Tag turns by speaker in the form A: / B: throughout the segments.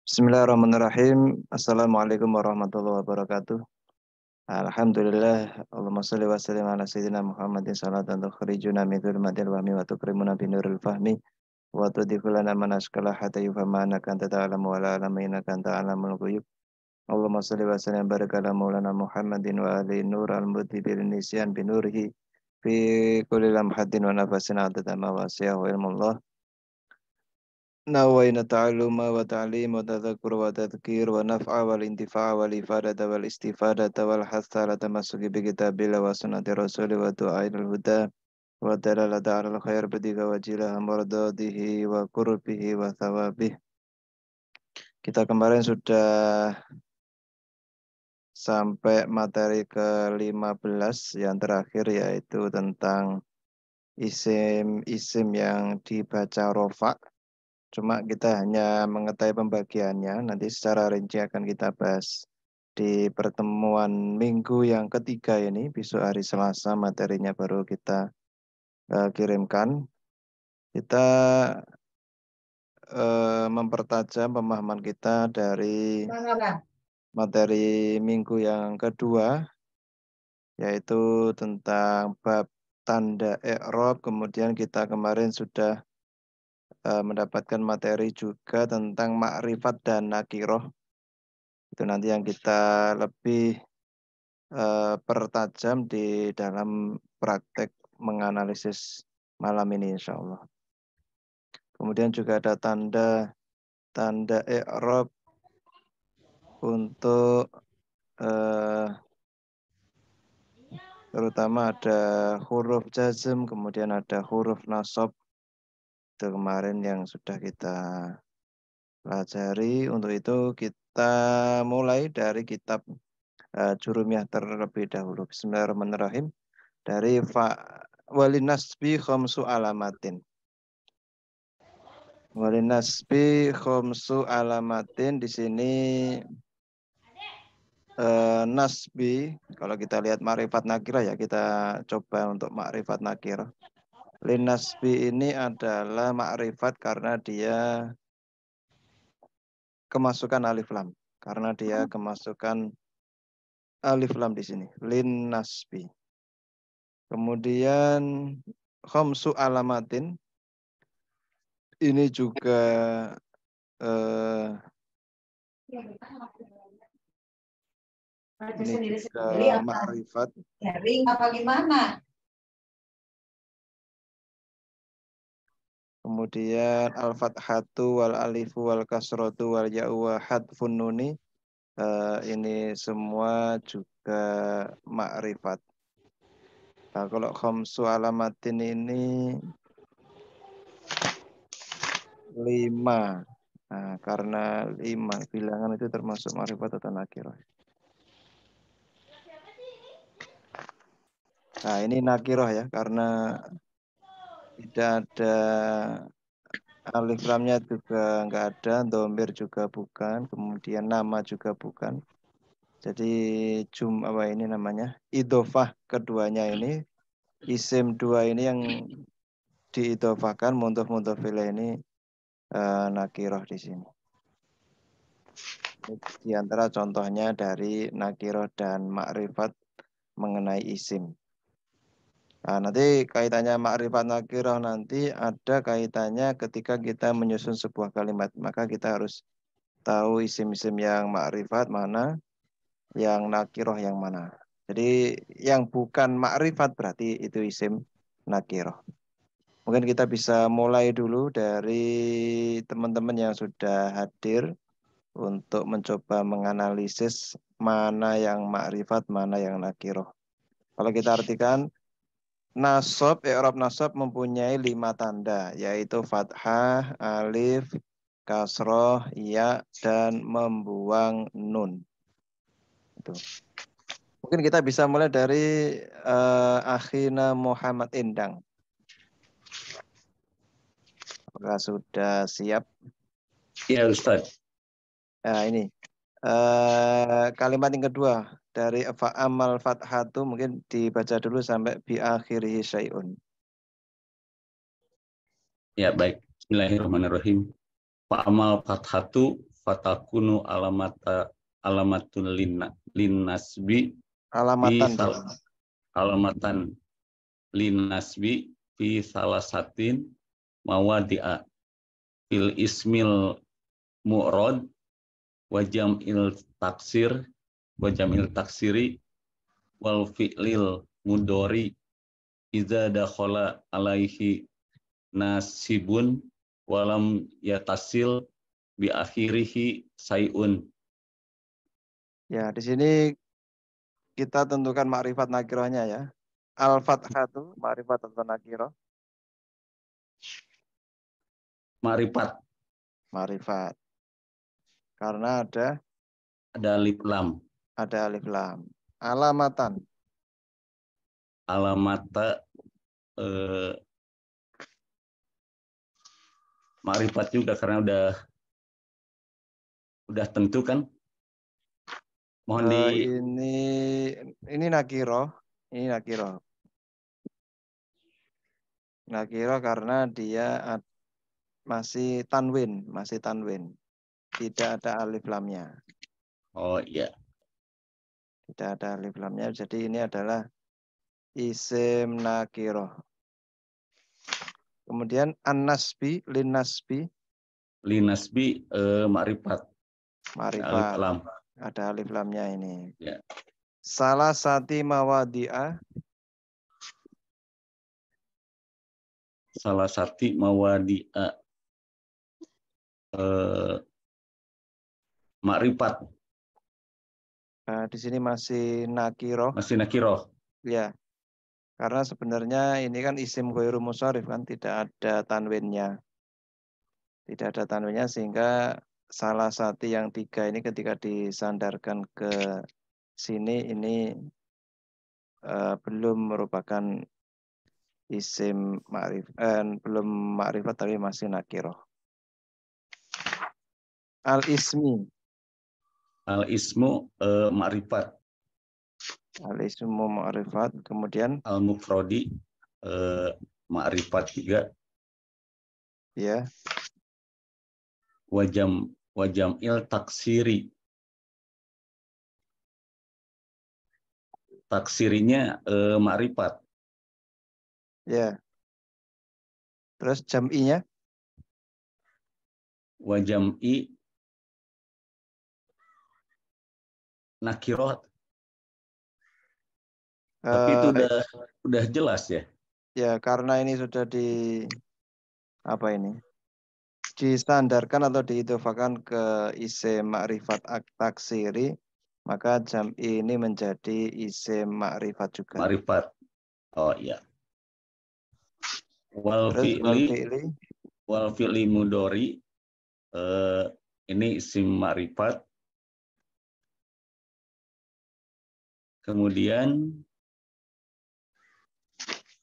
A: Bismillahirrahmanirrahim. Assalamualaikum warahmatullahi wabarakatuh. Alhamdulillah. Allahumma sholli wa sallim ala sayyidina Muhammadin salatan tukhrijuna min dzulmatil wahmi wa tukrimuna bi nuril fahmi wa tudkhilana manaskala hatta yufhama annaka anta ta'lamu wa la alamu innaka anta alamul ghuyub. Allahumma sholli wa sallim baraka ala maulana Muhammadin wa ali nur al-mudhi bil nisyan bi nurihi fi kulli lamhatin wa nafasin adada ma wasi'ahu ilmullah. نوينا التعلم وتعليم وتذكر وتذكير ونفع والانتفاع والإفادة والاستفادة والحث على التمسك بكتاب الله وسنة الرسول والدعاء إلى الهدى والدلالة على الخير ابتغاء وجه مرضاته وقربه وثوابه. Kita kemarin sudah sampai materi ke-15 yang terakhir, yaitu tentang isim-isim yang dibaca rofa. Cuma kita hanya mengetahui pembagiannya, nanti secara rinci akan kita bahas di pertemuan minggu yang ketiga ini, besok hari Selasa materinya baru kita kirimkan. Kita mempertajam pemahaman kita dari materi minggu yang kedua, yaitu tentang bab tanda i'rab. Kemudian kita kemarin sudah mendapatkan materi juga tentang makrifat dan nakiroh. Itu nanti yang kita lebih pertajam di dalam praktek menganalisis malam ini insya Allah. Kemudian juga ada tanda i'rab untuk terutama ada huruf jazm, kemudian ada huruf nasab. Itu kemarin yang sudah kita pelajari. Untuk itu kita mulai dari kitab Jurumiyah terlebih dahulu. Bismillahirrahmanirrahim. Dari walinasbi khamsu alamatin. Walinasbi khamsu alamatin, di sini nasbi, kalau kita lihat ma'rifat nakirah ya, kita coba untuk ma'rifat nakirah. Linasbi ini adalah ma'rifat karena dia kemasukan alif lam. Karena dia kemasukan alif lam di sini. Lin nasbi. Kemudian khamsu alamatin. Ini juga ini juga ma'rifat.
B: Apa gimana?
A: Kemudian al-fathatu wal alifu wal kasratu wal ya'u wa hadfun nuni. Ini semua juga ma'rifat. Nah, kalau khamsu alamatin ini 5. Nah, karena 5 bilangan itu termasuk ma'rifat atau nakirah. Nah, ini nakirah ya, karena tidak ada alif lamnya juga enggak ada, dhamir juga bukan, kemudian nama juga bukan. Jadi apa ini namanya? Idhofah keduanya ini, isim 2 ini yang diidhofahkan, mudhof ilaih ini nakirah di sini. Di antara contohnya dari nakirah dan ma'rifat mengenai isim. Nah, nanti kaitannya ma'rifat nakirah nanti ada kaitannya ketika kita menyusun sebuah kalimat. Maka kita harus tahu isim-isim yang ma'rifat mana, yang nakirah yang mana. Jadi yang bukan ma'rifat berarti itu isim nakirah. Mungkin kita bisa mulai dulu dari teman-teman yang sudah hadir untuk mencoba menganalisis mana yang ma'rifat, mana yang nakirah. Kalau kita artikan, nasab, i'rab nasab mempunyai 5 tanda, yaitu fathah, alif, kasroh, ya, dan membuang nun. Itu. Mungkin kita bisa mulai dari akhina Muhammad Endang. Apakah sudah siap?
C: Ya Ustaz.
A: Nah, ini kalimat yang kedua dari fa'amal fathatu, mungkin dibaca dulu sampai bi akhirihi syai'un.
C: Ya baik. Bismillahirrahmanirrahim. Fa'amal fathatu fatakunu alamatun linnasbi
A: Alamatan.
C: alamatan linnasbi fi salasatin mawadi'a fil ismil mu'rad wa jam'il taksiri wal fi'lil mudori idza dakhala alaihi nasibun walam yatasil bi akhirihi sayun.
A: Ya, di sini kita tentukan makrifat nakirohnya ya. Al-fathatu makrifat atau nakiroh?
C: Makrifat.
A: Makrifat. Karena ada
C: Alif lam.
A: Ada alif lam. Alamatan.
C: Alamata makrifat juga karena udah tentu kan. Mohon
A: Ini nakiroh. Ini nakiroh. Nakiroh karena dia masih tanwin. Tidak ada alif lamnya.
C: Oh iya.
A: Tidak ada alif lamnya. Jadi ini adalah isim nakiroh. Kemudian an-nasbi, lin-nasbi.
C: Linasbi makrifat. Alif
A: Makrifat.
C: lam.
A: Ada alif lamnya ini.
C: Ya.
A: Salah sati mawadi'a.
C: Salah satu mawadi'a makrifat.
A: Di sini masih nakiroh.
C: Masih nakiroh.
A: Ya. Karena sebenarnya ini kan isim ghairu musyarif kan, tidak ada tanwinnya. Tidak ada tanwinnya sehingga salah satu yang 3 ini ketika disandarkan ke sini ini belum merupakan isim belum makrifat tapi masih nakiroh. Al-ismi.
C: Al-ismu makrifat.
A: Al-ismu makrifat. Kemudian
C: Al-mufrodi makrifat juga.
A: ya.
C: Wajamil taksiri. Taksirinya makrifat.
A: Ya. Terus jam'inya?
C: Wajam'i nakiroh. Tapi itu udah jelas ya.
A: Ya, karena ini sudah disandarkan atau diidofakan ke isim makrifat taksiri, maka jam'i ini menjadi isim makrifat juga.
C: Makrifat. Oh iya. Wal fi'li mudori ini isim makrifat. Kemudian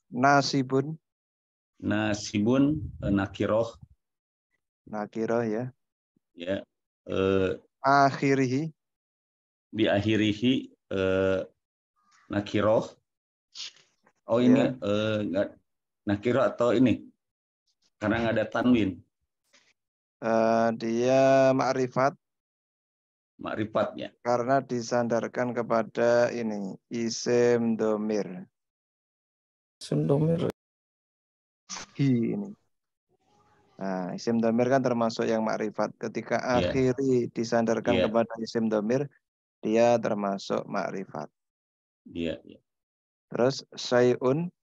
A: nasibun
C: nakiroh.
A: Nakiroh ya.
C: Ya.
A: Akhirihi.
C: Bi akhirihi nakiroh. Oh
A: ya.
C: ini enggak nakiroh atau ini? Karena nggak ada tanwin.
A: Dia makrifat.
C: Makrifatnya.
A: Karena disandarkan kepada ini isim domir.
D: Isim domir.
A: Hi ini. Nah, isim domir kan termasuk yang makrifat. Ketika akhiri disandarkan kepada isim domir, dia termasuk makrifat.
C: Iya.
A: Terus sayun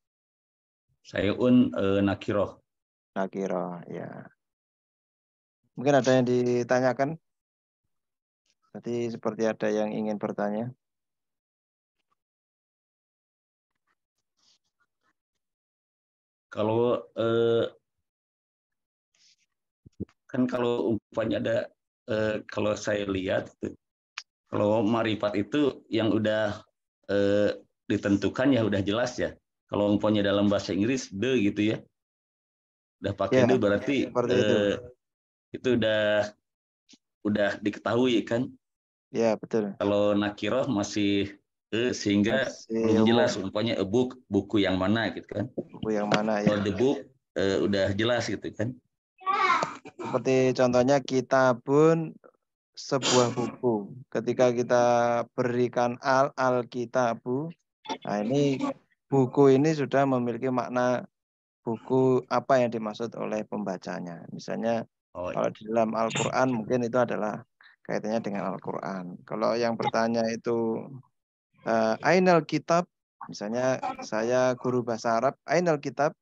C: nakiroh.
A: Nakiroh, ya. Mungkin ada yang ditanyakan? Tadi seperti ada yang ingin bertanya.
C: Kalau kan kalau umpamanya ada kalau saya lihat kalau marifat itu yang udah ditentukan ya udah jelas ya. Kalau umpamanya dalam bahasa Inggris the gitu ya. Udah pakai the berarti itu udah diketahui kan?
A: Ya, betul.
C: Kalau nakiroh masih sehingga belum jelas umpamanya buku yang mana gitu kan.
A: Buku yang mana ya.
C: Kalau the book udah jelas gitu kan.
A: Seperti contohnya kitabun sebuah buku. Ketika kita berikan al-kitabu, nah ini buku ini sudah memiliki makna buku apa yang dimaksud oleh pembacanya. Misalnya
C: Oh,
A: kalau di dalam Al-Quran mungkin itu adalah kaitannya dengan Al-Quran. Kalau yang bertanya itu Ainal Kitab, misalnya saya guru bahasa Arab, Ainal Kitab,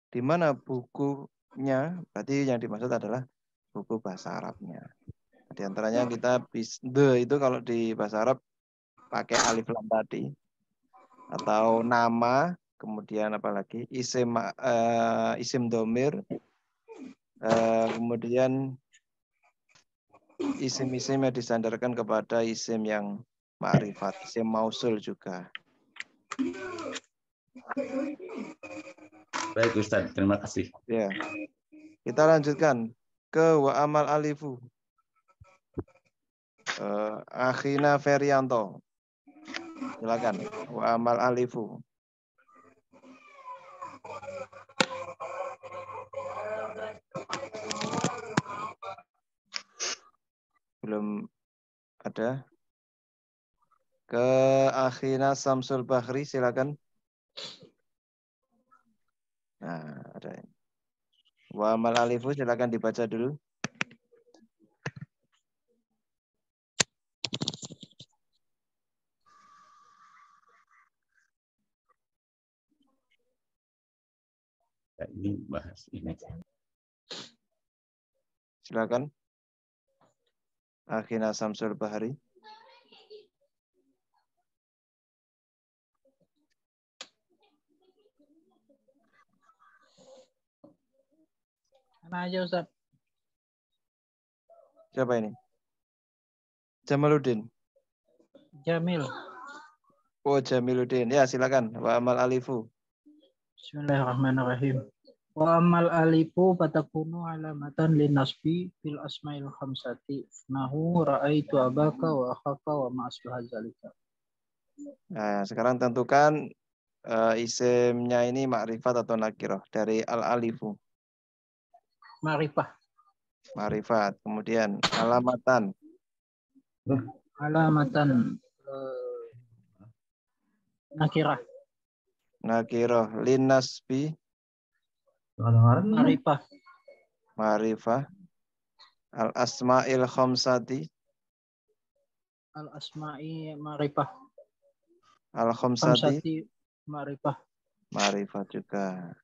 A: di mana bukunya? Berarti yang dimaksud adalah buku bahasa Arabnya. Di antaranya kita itu kalau di bahasa Arab pakai alif lam tadi, atau nama, kemudian apa lagi isim domir, kemudian isim-isim yang disandarkan kepada isim yang ma'rifat, isim mausul juga.
C: baik Ustaz, terima kasih.
A: Ya, kita lanjutkan ke wa amal alifu. Akhina Ferianto, silakan. Wa amal alifu. Belum ada. Ke Akhina Samsul Bahri, silakan. Nah, ada. Wa amal alifu, silakan dibaca dulu.
C: Ya, ini bahas ini.
A: Silakan. Akhina Samsul Bahri.
E: Mana aja Ustaz?
A: Siapa ini? Jamaluddin.
E: Jamil.
A: Oh, Jamiluddin. Ya, silakan. Wa amal alifu.
E: Bismillahirrahmanirrahim. Wa amal alifu fatakunu alamatan linasbi fil asmail khamsati. Nahu ra'aitu abaka wa akhaka wa ma'asbah zalika.
A: Nah, sekarang tentukan isimnya ini ma'rifat atau nakirah dari al-alifu.
E: Ma'rifah.
A: Ma'rifat. Kemudian alamatan.
E: Alamatan nakirah.
A: Nakirah linasbi.
E: Ma'rifah.
A: Ma'rifah. Al-asma'il khamsati.
E: Al-asma'i ma'rifah.
A: Al-khamsati.
E: Khamsati ma'rifah.
A: Ma'rifat juga.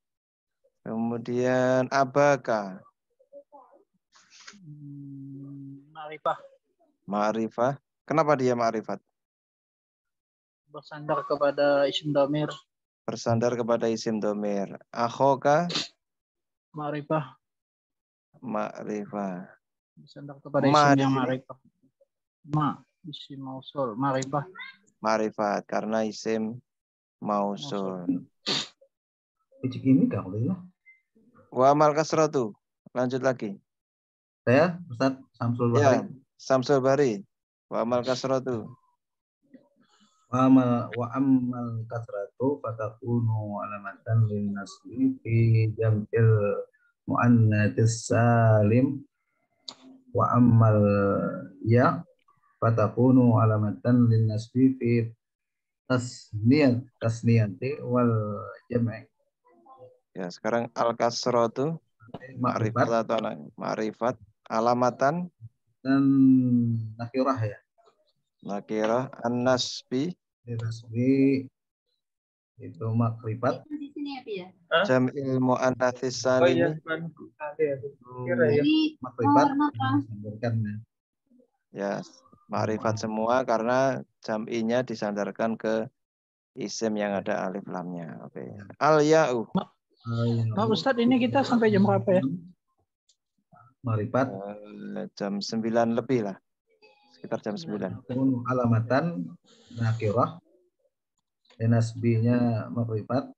A: Kemudian abaka.
E: Ma'rifah.
A: Ma'rifah. Kenapa dia ma'rifat?
E: Bersandar kepada isim dhamir.
A: Bersandar kepada isim domir. Akhoka.
E: Ma'rifah.
A: Ma'rifah.
E: Bersandar kepada
A: Ma
E: isim
A: di
E: yang
A: sini.
E: ma'rifah. Isim mausul. Ma'rifah.
A: Ma'rifat karena isim mausul. Wa amal kasratu. Lanjut lagi.
F: Saya Ustaz Samsul
A: Ya,
F: Bahri.
A: Samsul Bari. Wa amal kasratu.
F: Wa ammal kasratu fatakunu alamatan lin nasbi fi jam'il muannatsis salim wa ammal ya fatakunu alamatan lin nasbi fi tasniyati wal jam'i.
A: Ya, sekarang al kasratu ma'rifat
F: Makrifat
A: atau ma'rifat, alamatan
F: dan nakirah ya.
A: nakirah, an-nasbi
F: Nasbi itu makrifat.
A: jam'il muannatsis salimi.
F: Makrifat disandarkan ya.
A: Ya, ma'rifat semua karena jam'inya disandarkan ke isim yang ada alif lamnya. Oke. Al-ya'u.
E: Nah, Ustadz, ini kita sampai jam berapa ya?
F: Makrifat
A: Jam 9 lebih lah. Sekitar jam 9.
F: alamatan nakirah, nasbinya makrifat,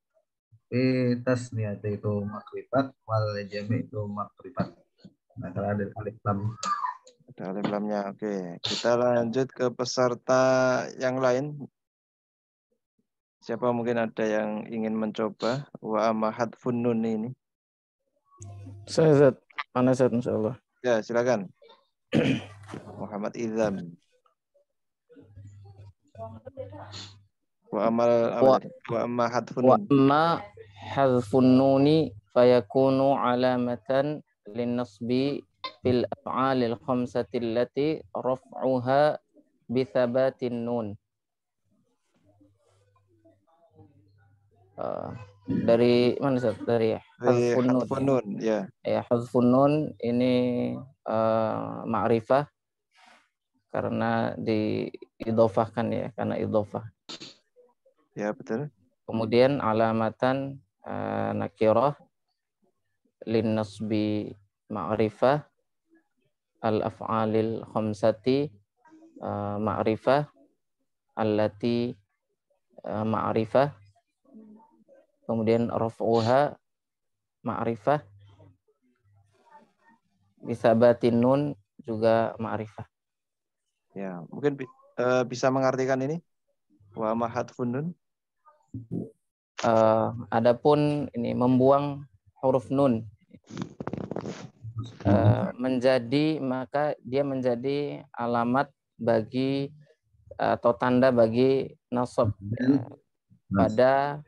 F: tasniyat itu makrifat, wal jami itu makrifat. Nah, kalau ada alif lam.
A: Ada alif lamnya. Oke, kita lanjut ke peserta yang lain. Siapa mungkin ada yang ingin mencoba wa amahad funun ini?
D: Saya Zat. Mana Zat insya Allah.
A: Ya, silakan. Muhammad Idham. Wa amal
D: Wa-
A: wa amma hadfun
D: Wa
A: nun.
D: amma hadfun nuni fayakunu alamatan linnasbi fil af'alil khamsati allati raf'uha bithabatin nun. Dari mana Ustaz? Dari
A: Dari
D: hadfun nun.
A: hadfun nun, ya.
D: Ya, hadfun nun ini ma'rifah karena diidhofahkan ya, karena idhofah.
A: Ya, betul.
D: Kemudian alamatan nakirah lin nasbi ma'rifah al af'alil khamsati ma'rifah allati ma'rifah, kemudian raf'uha ma'rifah, bisabatin nun juga ma'rifah.
A: Ya, mungkin bisa mengartikan ini. Wa amma hadfun nun.
D: Adapun ini membuang huruf nun menjadi, maka dia menjadi alamat bagi atau tanda bagi nasab pada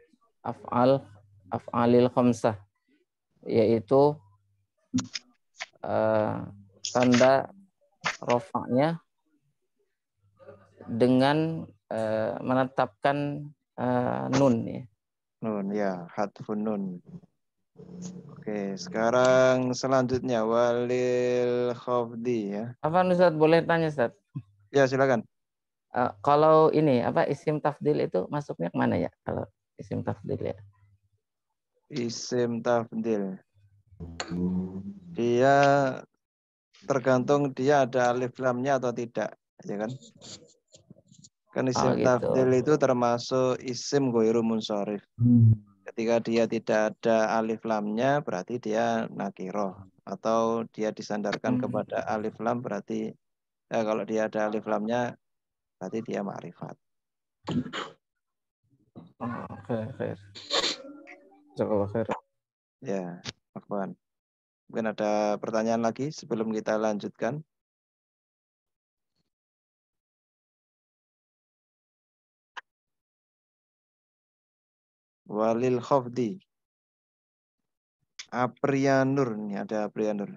D: af'alil khamsah, yaitu tanda rofaknya dengan menetapkan nun ya.
A: Nun, ya, hadfun nun. Oke, sekarang selanjutnya walil khafdi ya.
D: Apa Ustaz, boleh tanya Ustaz?
A: Ya, silakan.
D: Kalau ini apa isim tafdil itu masuknya kemana ya? Kalau isim tafdil ya.
A: Isim tafdil. Dia tergantung dia ada alif lamnya atau tidak, ya kan? Kan isim
D: gitu.
A: tafdil itu termasuk isim ghairu munsharif. Ketika dia tidak ada alif lamnya berarti dia nakiroh, atau dia disandarkan kepada alif lam berarti kalau dia ada alif lamnya berarti dia ma'rifat.
D: Oke. Jazakallahu khair.
A: Ya, Afwan. Mungkin ada pertanyaan lagi sebelum kita lanjutkan. Walil khafdi. Aprianur, ini ada Aprianur.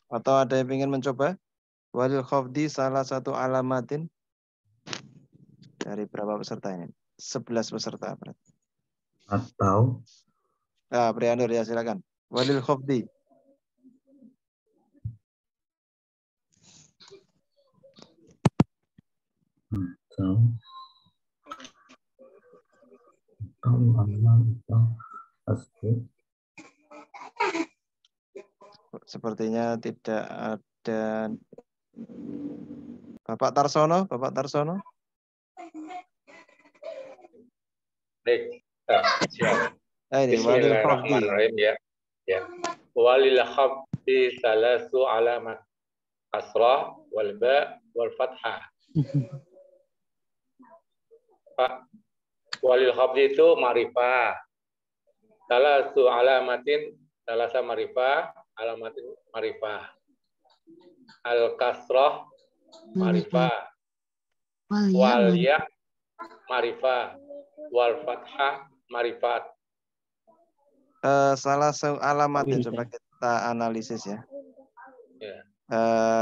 A: Atau ada yang ingin mencoba? Walil khafdi salah satu alamatin. Dari berapa peserta ini? 11 peserta berarti.
F: Atau
A: Aprianur ya, silakan. Walil khafdi. Sepertinya tidak ada. Bapak Tarsono.
G: Baik, siap.
A: Ini walil khafdi.
G: Bismillahirrahmanirrahim ya. Ya. Walil khafdi salasu alamat. Kasrah wal ba wal fathah. Pak, walil khafdi itu ma'rifah. Salasu alamatin, salasa ma'rifah, alamatin ma'rifah. Al kasrah ma'rifah. Wal ya ma'rifah. Wal fathah ma'rifat.
A: Salah satu alamatnya coba kita analisis ya.
G: Ya.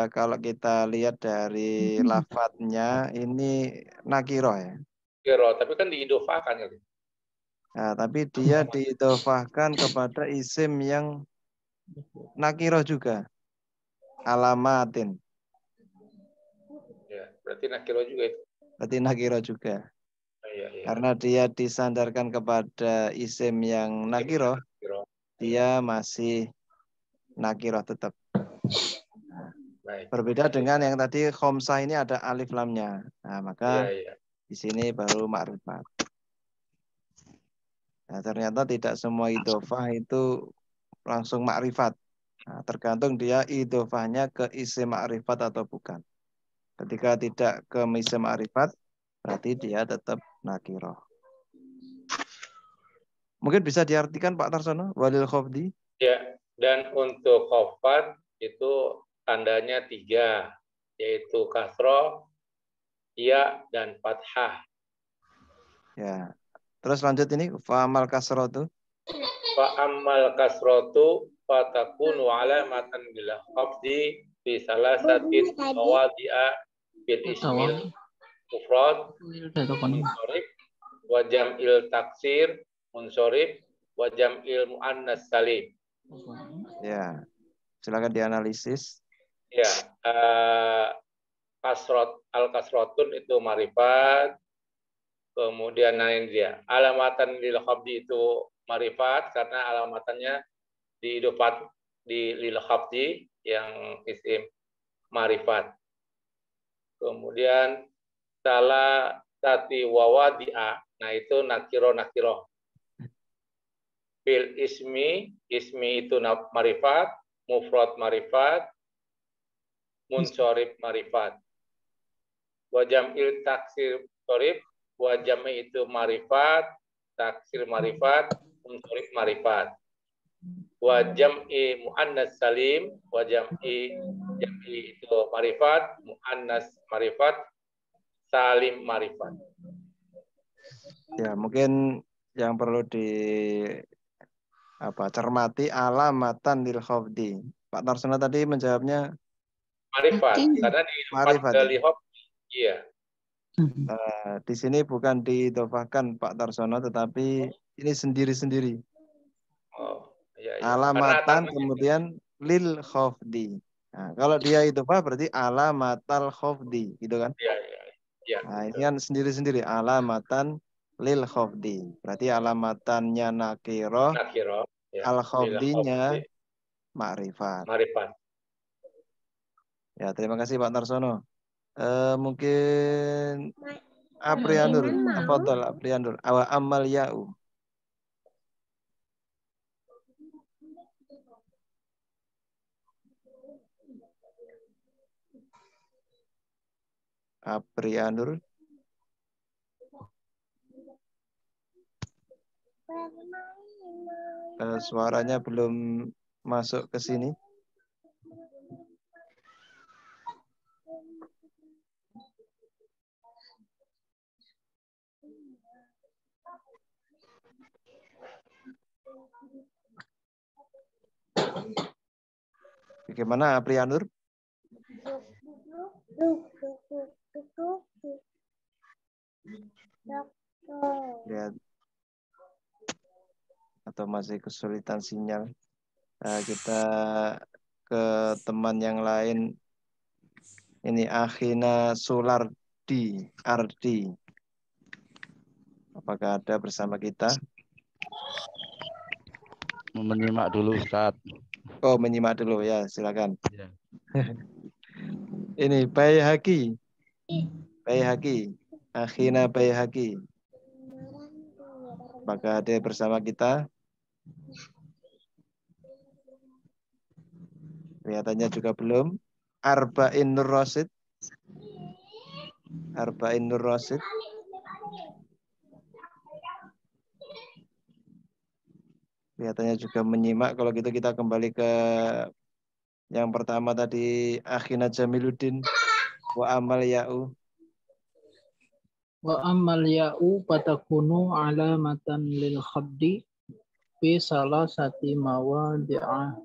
A: Kalau kita lihat dari lafadznya ini nakiroh ya.
G: Kiro, tapi kan diidofahkan ya.
A: Nah, tapi dia diidofahkan kepada isim yang nakiroh juga. Alamatin.
G: Ya, berarti nakiro juga itu.
A: Berarti nakiroh juga.
G: Iya.
A: Karena dia disandarkan kepada isim yang nakiroh, dia masih nakiroh tetap.
G: Baik.
A: Berbeda dengan yang tadi khomsah ini ada alif lamnya. Nah, maka
G: Iya.
A: di sini baru ma'rifat. Nah, ternyata tidak semua idofah itu langsung ma'rifat. Nah, tergantung dia idofahnya ke isim ma'rifat atau bukan. Ketika tidak ke isim ma'rifat, berarti dia tetap nakiroh. Mungkin bisa diartikan Pak Tarsono, walil khafdi.
G: Ya, dan untuk khafat itu tandanya 3, yaitu kasroh, ya, dan fathah.
A: Ya. Terus lanjut ini, fa'amal kasrotu.
G: Fa'ammal kasrotu fatakunu alamatan bila khafdi fi salasatin mawadi'a bil ismil mufrad munsorib wa jam'il taksir munsorib wa jam'il muannas salim.
A: Ya. Silakan dianalisis.
G: Ya, al-kasrotun itu marifat, kemudian nain dia. Alamatan lil khabdi itu marifat karena alamatannya diidofat di lil khabdi yang isim marifat. Kemudian salah tati wawadi'a, nah itu nakiro. Fil ismi itu marifat, mufrad marifat, munsorib marifat. Wajam'il taksir munsorib, wajam'i itu marifat, taksir marifat, munsorib marifat. Wajam'i muannas salim, jam'i itu marifat, muannas marifat, salim marifat.
A: Ya, mungkin yang perlu cermati alamatan lil khafdi. Pak Tarsono tadi menjawabnya
G: marifat karena di
A: marifat.
G: Iya.
A: Di sini bukan diidofahkan Pak Tarsono, tetapi ini sendiri-sendiri.
G: Oh, iya.
A: Alamatan kemudian lil khafdi. Nah, kalau dia idofah berarti alamatal khafdi, gitu kan?
G: Iya.
A: Nah, ini kan sendiri-sendiri alamatan lil khafdi. Berarti alamatannya nakiroh,
G: ya.
A: al khafdinya ma'rifat. Ya, terima kasih Pak Tarsono. Mungkin Aprianur, tafadhol Aprianur. Awa amal ya'u. Aprianur. Suaranya belum masuk ke sini. Bagaimana Aprianur? Lihat. Atau masih kesulitan sinyal. Kita ke teman yang lain. Ini Akhina Sulardi, Ardi. Apakah ada bersama kita?
H: Menyimak dulu, Ustaz.
A: Oh, menyimak dulu ya, silakan.
H: Ya.
A: Ini Baihaqi. Akhina Baihaqi. Apakah ada bersama kita? Kelihatannya juga belum. Arba'in Nur Rasid. Kelihatannya juga menyimak. Kalau gitu kita kembali ke yang pertama tadi, Akhina Jamiluddin. Wa amal ya'u.
E: Wa amal ya'u patakunu alamatan lil khabdi fi salasati mawadi'ah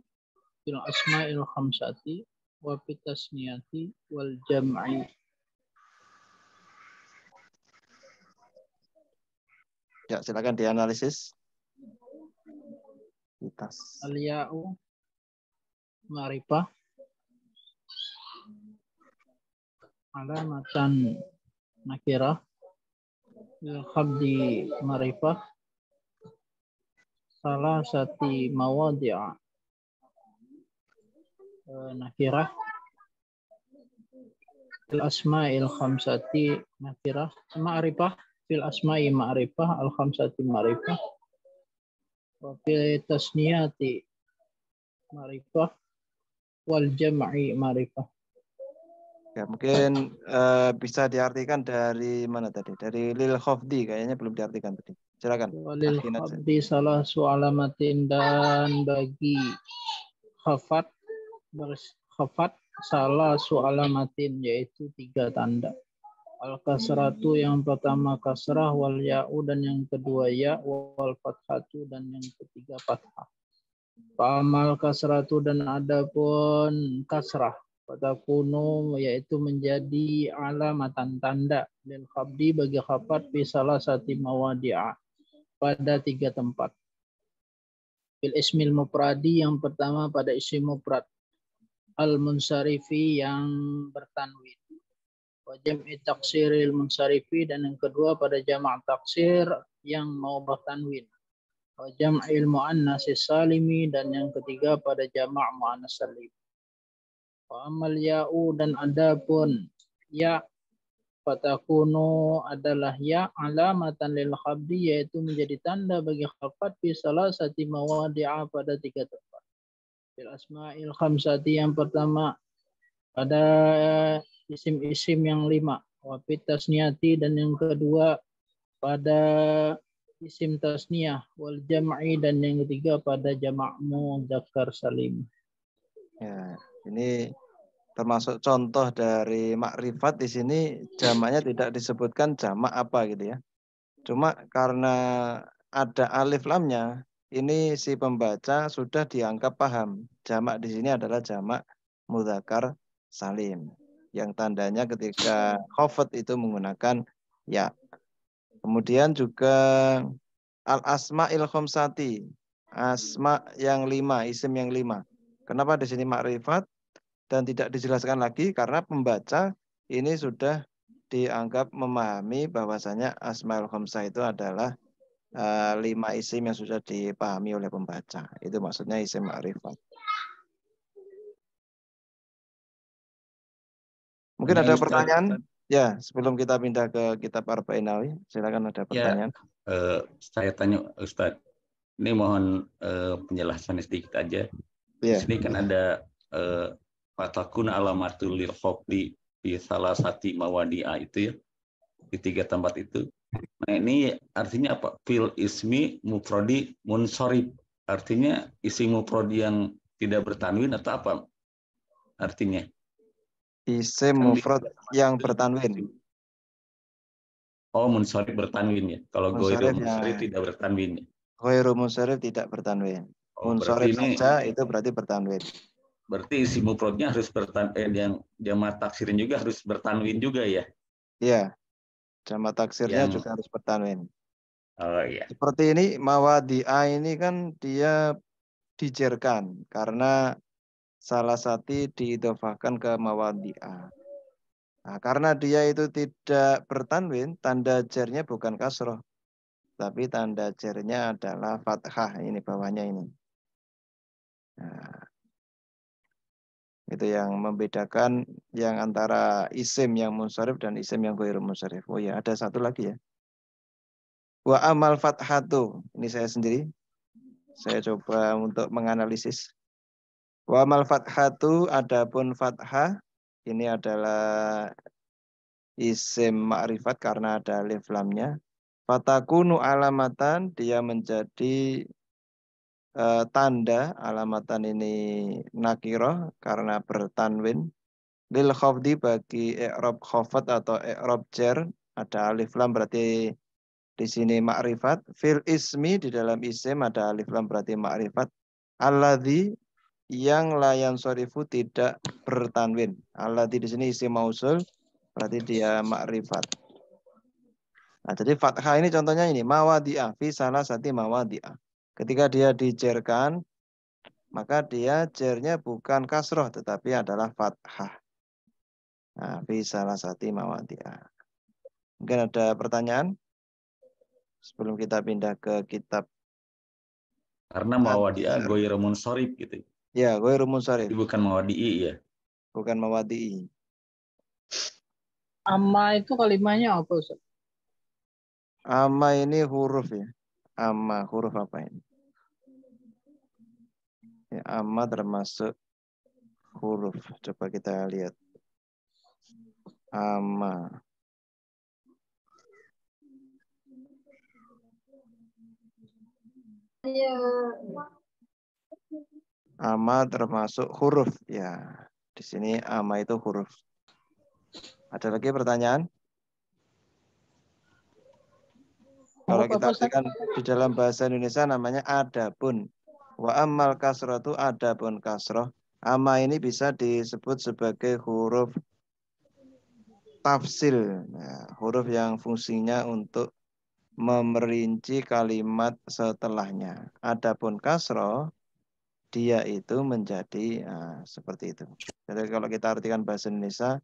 E: fil asma'il khamsati wa fi tasniyati wal jam'i.
A: Ya, silakan dianalisis.
E: Al-ya'u ma'rifah alamatan nakirah lil khabdi ma'rifah salasati mawadi'ah nakirah fil asma'il khamsati nakirah ma'rifah fil asma'i ma'rifah al khamsati ma'rifah wa fil tasniyati ma'rifah wal jam'i ma'rifah.
A: Ya, mungkin bisa diartikan dari mana tadi? Dari lil khafdi, kayaknya belum diartikan tadi. Silakan.
E: Walil
A: Akhina.
E: khabdi salah su'alamatin, dan bagi khafat salah su'alamatin, yaitu 3 tanda. Al-kasratu yang pertama kasrah, wal ya'u dan yang kedua ya, wal fathatu dan yang ketiga fathah. Fa'amal kasratu dan adapun kasrah, fatakunu yaitu menjadi alamatan tanda, lil khabdi bagi khafat fi salah sati mawadi'a pada 3 tempat. Bil ismil mufradi yang pertama pada isim mufrad, al munsarifi yang bertanwin, wa jam'i taksiril munsarifi dan yang kedua pada jamak taksir yang mau bertanwin, wa jam'il muannatsis salimi dan yang ketiga pada jamak muannas salim. Wa amal ya'u dan adapun ya, fatakunu adalah ya alamatan lil khabdi yaitu menjadi tanda bagi khafat fi salah sati mawadi'a pada 3 tempat. Bil asma'il khamsati yang pertama pada isim-isim yang 5, wa fit tasniyati dan yang kedua pada isim tasniyah, wal jam'i dan yang ketiga pada jamak mudzakkar salim.
A: Ya, ini termasuk contoh dari makrifat. Di sini jamaknya tidak disebutkan jamak apa gitu ya. Cuma karena ada alif lamnya, ini si pembaca sudah dianggap paham. Jamak di sini adalah jamak mudzakkar salim. Yang tandanya ketika khafat itu menggunakan ya. Kemudian juga al-asma'il khamsati. Asma yang 5, isim yang 5. Kenapa di sini makrifat dan tidak dijelaskan lagi? Karena pembaca ini sudah dianggap memahami bahwasanya asmaul khamsah itu adalah 5 isim yang sudah dipahami oleh pembaca. Itu maksudnya isim makrifat. Mungkin ada pertanyaan? Ya, sebelum kita pindah ke kitab Arba'in Nawawi, silakan ada pertanyaan.
C: Ya, saya tanya Ustadz, ini mohon penjelasan sedikit aja. Di sini kan ada fatakun alamatul lil khafdi di salah satu mawadi'a itu ya, di 3 tempat itu. Nah ini artinya apa? Fil ismi mufrodi munsorib. Artinya isim mufrodi yang tidak bertanwin atau apa artinya?
A: Isim mufrad yang bertanwin.
C: Oh, munsorib bertanwin ya. Kalau ghairu munsorib tidak bertanwin ya.
A: Ghairu munsorib tidak bertanwin.
C: Oh,
A: munsorib
C: berarti
A: saja itu berarti bertanwin.
C: Berarti isim mufradnya harus yang jamak taksirin juga harus bertanwin juga ya?
A: Iya. Jamak taksirnya juga harus bertanwin.
C: Oh iya.
A: Seperti ini mawadi'a ini kan dia dijerkan karena salah satu diidhofahkan ke mawadi'a. Nah, karena dia itu tidak bertanwin, tanda jarnya bukan kasroh, tapi tanda jarnya adalah fathah. Ini bawahnya ini. Nah, itu yang membedakan yang antara isim yang munsharif dan isim yang ghairu munsharif. Oh ya, ada satu lagi ya. Wa amal fathatu. Ini saya sendiri. Saya coba untuk menganalisis. Wa amal fathatu, adapun fathah ini adalah isim ma'rifat karena ada alif lamnya. Fatakunu alamatan, dia menjadi tanda. Alamatan ini nakiroh karena bertanwin. Lil khafdi bagi i'rab khafat atau i'rab jar, ada alif lam berarti di sini ma'rifat. Fil ismi, di dalam isim ada alif lam berarti ma'rifat. Alladzi yang layan sorifu tidak bertanwin. Alladzi di sini isim mausul berarti dia ma'rifat. Nah, jadi fathah ini contohnya ini mawadi'ah fi salah satu mawadi'ah. Ketika dia dijerkan, maka dia jernya bukan kasroh tetapi adalah fathah. Nah, fi salah satu mawadi'ah. Mungkin ada pertanyaan sebelum kita pindah ke kitab.
C: Karena mawadi'ah ghairu munsorib gitu.
A: Ya, ghairu munsharif.
C: Bukan mawadi'i ya.
A: Bukan mawadi'i.
E: Amma itu kalimatnya apa Ustaz?
A: Amma ini huruf ya. Amma huruf apa ini? Ya, amma termasuk huruf. Coba kita lihat. Amma. Ama termasuk huruf ya. Di sini ama itu huruf. Ada lagi pertanyaan? Kalau kita artikan di dalam bahasa Indonesia namanya adapun. Wa ammal kasratu adapun kasroh. Ama ini bisa disebut sebagai huruf tafsil. Nah, huruf yang fungsinya untuk memerinci kalimat setelahnya. Adapun kasroh, dia itu menjadi seperti itu. Jadi kalau kita artikan bahasa Indonesia,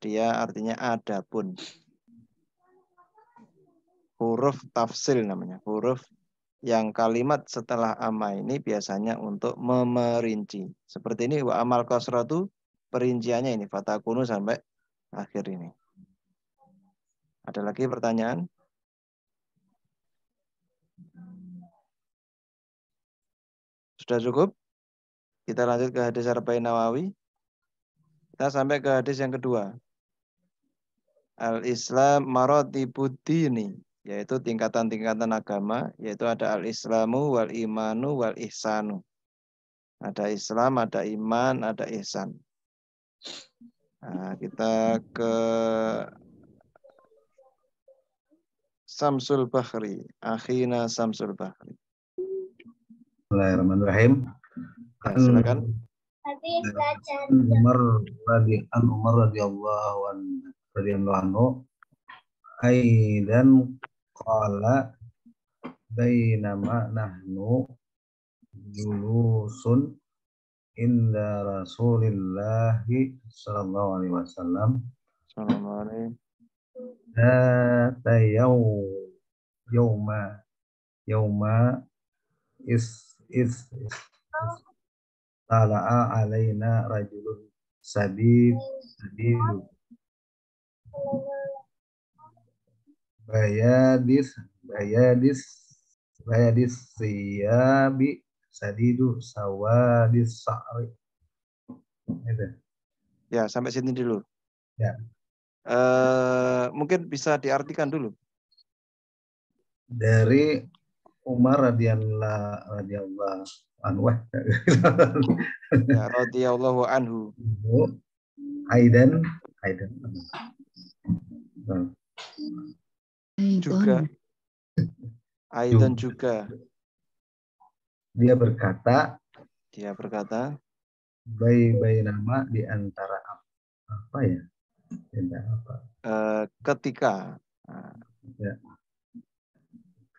A: dia artinya adapun. Huruf tafsil namanya. Huruf yang kalimat setelah ama ini biasanya untuk memerinci. Seperti ini, wa amal kasratu, perinciannya ini, fatakunu sampai akhir ini. Ada lagi pertanyaan? Sudah cukup? Kita lanjut ke hadis Arba'in Nawawi. Kita sampai ke hadis yang kedua. Al-Islam maratibuddini, yaitu tingkatan-tingkatan agama, yaitu ada al-Islamu wal imanu wal ihsanu. Ada Islam, ada iman, ada ihsan. Nah, kita ke Samsul Bakhri, akhina Samsul Bakhri.
F: Bismillahirrahmanirrahim.
A: Ya, silakan.
F: Umar radhiyallahu anhu aidan qala bainama nahnu julusun inda Rasulillahi sallallahu alaihi wasallam yauma is tala'a alaina rajulun sadidu bayadis siyabi sadidu sawadis sa'ri.
A: Ya, sampai sini dulu.
F: Ya.
A: Mungkin bisa diartikan dulu.
F: Dari Umar radhiyallahu anhu.
A: Ya, radhiyallahu anhu.
F: Aidan.
A: Juga. Aidan juga.
F: Dia berkata. Bayi nama di antara apa ya?
A: Ketika.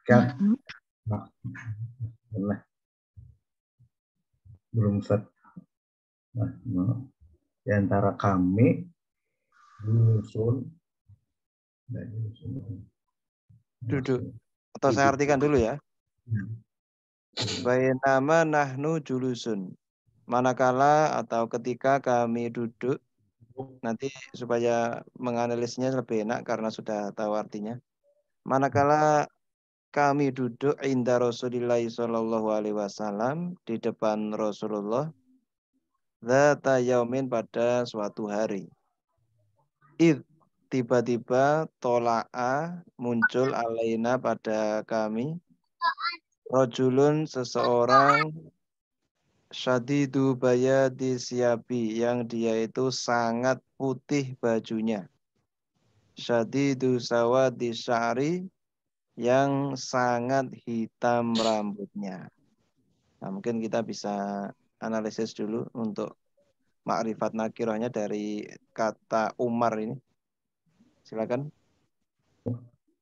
F: Ya. Belum set. Di antara kami Julusun
A: duduk. Atau saya artikan dulu ya. Bainama nahnu julusun. Manakala atau ketika kami duduk. Nanti supaya menganalisnya lebih enak karena sudah tahu artinya. Manakala kami duduk inda Rasulillah sallallahu alaihi wasallam, di depan Rasulullah, dzata yaumin, pada suatu hari. Tiba-tiba tola'a, muncul alaina, pada kami, rajulun, seseorang, syadidu bayadi siyabi, yang dia itu sangat putih bajunya. Syadidu sawadi sya'ri, yang sangat hitam rambutnya. Nah, mungkin kita bisa analisis dulu untuk makrifat nakirahnya dari kata Umar ini. Silakan.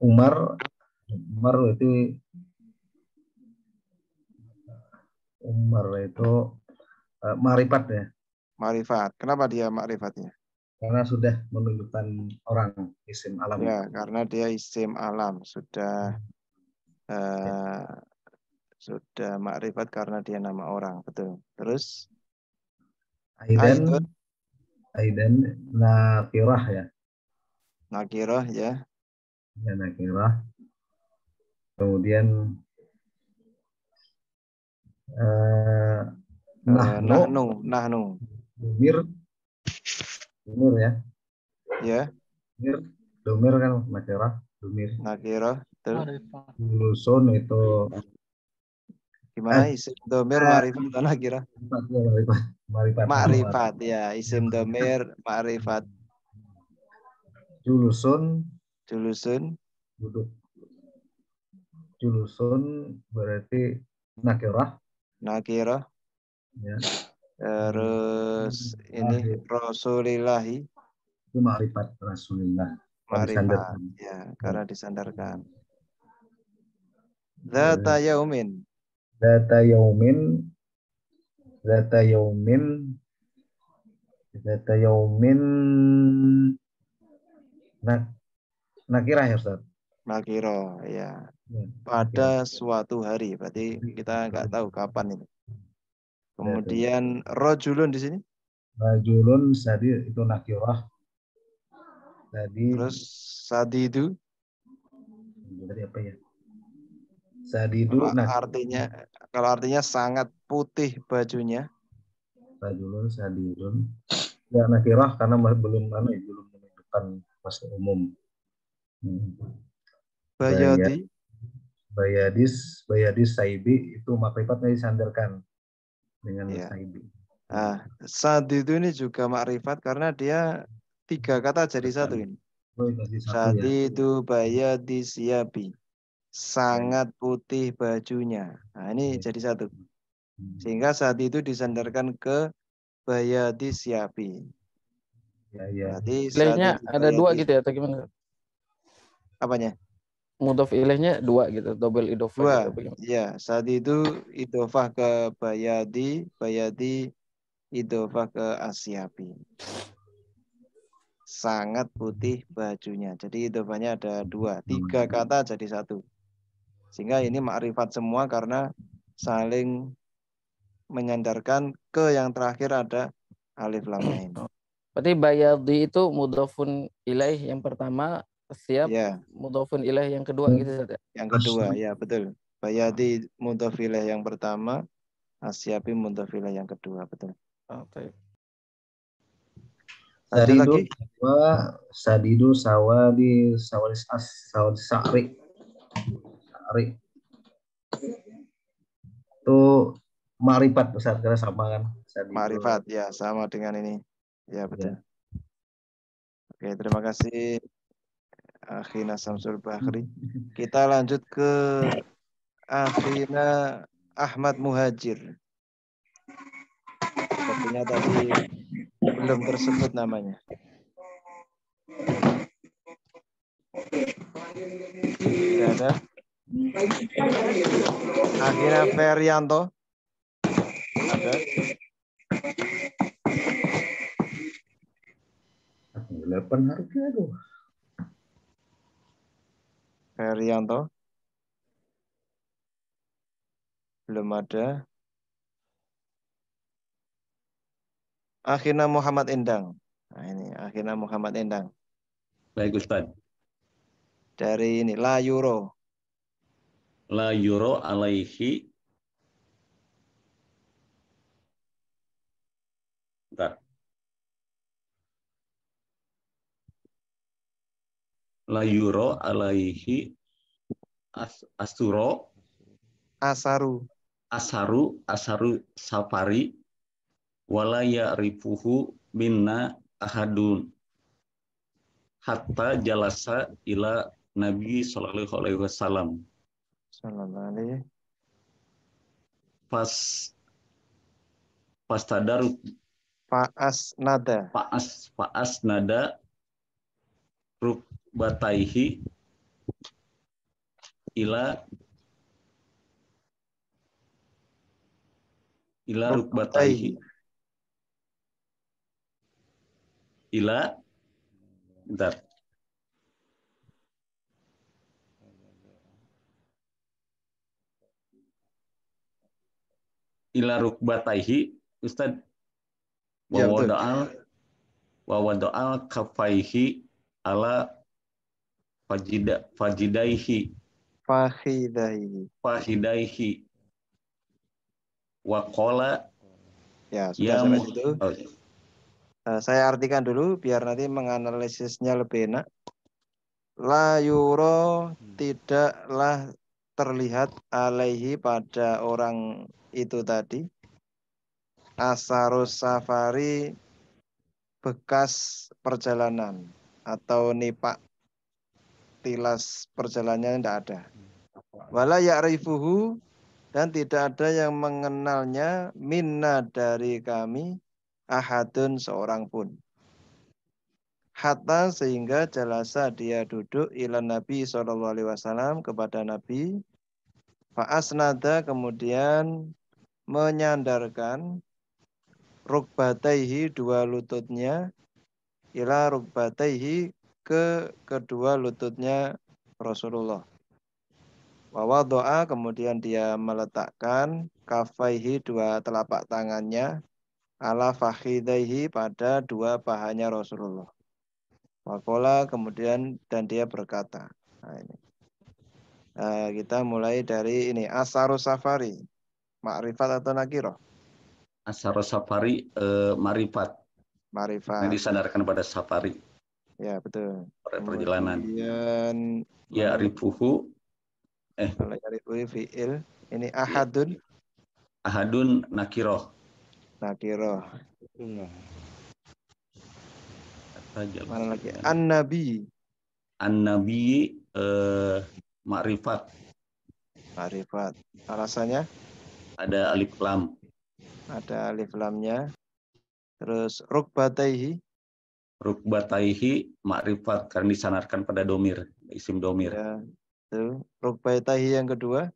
F: Umar itu makrifat ya.
A: Makrifat. Kenapa dia makrifatnya?
F: Karena sudah menunjukkan orang, isim alam.
A: Ya, karena dia isim alam, sudah sudah makrifat karena dia nama orang, betul. Terus
F: Aidan nakirah ya.
A: Nakirah ya.
F: Ya, nakirah. Kemudian nahnu. Dumir ya.
A: Ya.
F: Dumir kan nakirah, dumir.
A: Nakirah. Betul.
E: Ma'rifat.
F: Julusun itu
A: Gimana isim domir ma'rifat atau nakirah?
F: Ma'rifat.
A: Ma'rifat ya, isim domir ma'rifat.
F: Julusun
A: Julusun
F: duduk. Julusun berarti nakirah
A: nakirah.
F: ya.
A: Terus ini Rasulillahi
F: Itu ma'rifat Rasulullah.
A: ma'rifat ya, karena disandarkan. Dzata yaumin.
F: Data yaumin nakirah ya Ustaz.
A: Nakiro ya.
F: Ya,
A: Pada suatu hari, berarti kita nggak tahu kapan ini. Kemudian rojulun di sini.
F: Rajulun tadi itu nakirah. Tadi
A: Terus sadidu
F: apa ya? Sadidu
A: kalau artinya sangat putih bajunya.
F: Rajulun sadidun. Ya nakirah karena belum menunjukkan masa umum.
A: Bayadi
F: Bayadis Saibi itu makrifatnya disandarkan dengan
A: ya.
F: Saibi.
A: Sadidu ini juga makrifat karena dia 3 kata jadi satu ini. Sadidu bayadi siabi. Sangat putih bajunya. Nah, ini jadi satu. Sehingga saat itu disandarkan ke bayadi siabi.
F: Ya.
A: Berarti
D: Ilaihnya ada dua gitu ya atau gimana?
A: Apanya?
D: Mudhof ilaihnya dua gitu, double idhofah gitu.
A: Ya, saat itu idhofah ke bayadi idhofah ke asyabi. Sangat putih bajunya. Jadi idhofahnya ada 2, 3 kata jadi satu. Sehingga ini makrifat semua karena saling menyandarkan ke yang terakhir ada alif lamnya ini.
D: Berarti bayadi itu mudhofun ilaih yang pertama, siap
A: Ya.
D: mudhofun ilaih yang kedua gitu saja.
A: Yang kedua, ya betul. Bayadi mudhof ilaih yang pertama, asyabi mudhof ilaih yang kedua, betul.
D: Oke.
F: Sadidu sawadi sa'ri. Itu ma'rifat Ustaz, karena sama kan?
A: Ma'rifat ya, sama dengan ini. Ya, betul. Ya. Oke, terima kasih Akhina Samsul Bahri. Kita lanjut ke Akhina Ahmad Muhajir. Sepertinya tadi belum tersebut namanya. Tidak ada. Akhina Ferianto. Ada.
F: 8 harga tuh.
A: Ferianto. Belum ada. Akhina Muhammad Endang. Nah ini Akhina Muhammad Endang.
C: Baik Ustaz.
A: Dari ini La Yuro.
C: La yuro alaihi. Bentar. La yuro alaihi asuro. Asaru safari. Wala ya'rifuhu minna ahadun. Hatta jalasa ila Nabi sallallahu alaihi wasallam.
A: Sallallahu alaihi.
C: Pas nada rukbataihi ila rukbataihi ila bentar. Ila rukbataihi Ustaz wa wada'al kafaihi ala fajidaihi wa qala
A: ya sudah sampai situ. Saya artikan dulu biar nanti menganalisisnya lebih enak. La yuro tidaklah terlihat alaihi pada orang itu tadi asarus safari bekas perjalanan atau nipak tilas perjalanannya tidak ada. Wala ya'rifuhu dan tidak ada yang mengenalnya minna dari kami ahadun seorang pun. Hatta sehingga jalasa dia duduk ila Nabi SAW kepada Nabi. Fa'asnada kemudian menyandarkan rukbataihi dua lututnya ila rukbataihi ke kedua lututnya Rasulullah. Wa doa kemudian dia meletakkan kafaihi dua telapak tangannya ala fakhidaihi pada dua pahanya Rasulullah. Wakola kemudian dan dia berkata. Nah, ini. Kita mulai dari ini asarus safari, makrifat atau nakiroh?
C: Asarus safari marifat.
A: Marifat.
C: Yang disandarkan pada safari.
A: Ya betul.
C: Pada perjalanan.
A: Kemudian
C: Ya rifuhu.
A: Kalau yarifuhu fi'il. Ini ahadun.
C: Ahadun nakiroh.
A: Nakiroh. Mana lagi?
C: An-Nabi. An-Nabi makrifat.
A: Makrifat. Alasannya?
C: Ada alif lam.
A: Ada alif lamnya. Terus rukbataihi.
C: Rukbataihi makrifat karena disandarkan pada domir, isim domir.
A: Ya, itu. Rukbataihi yang kedua.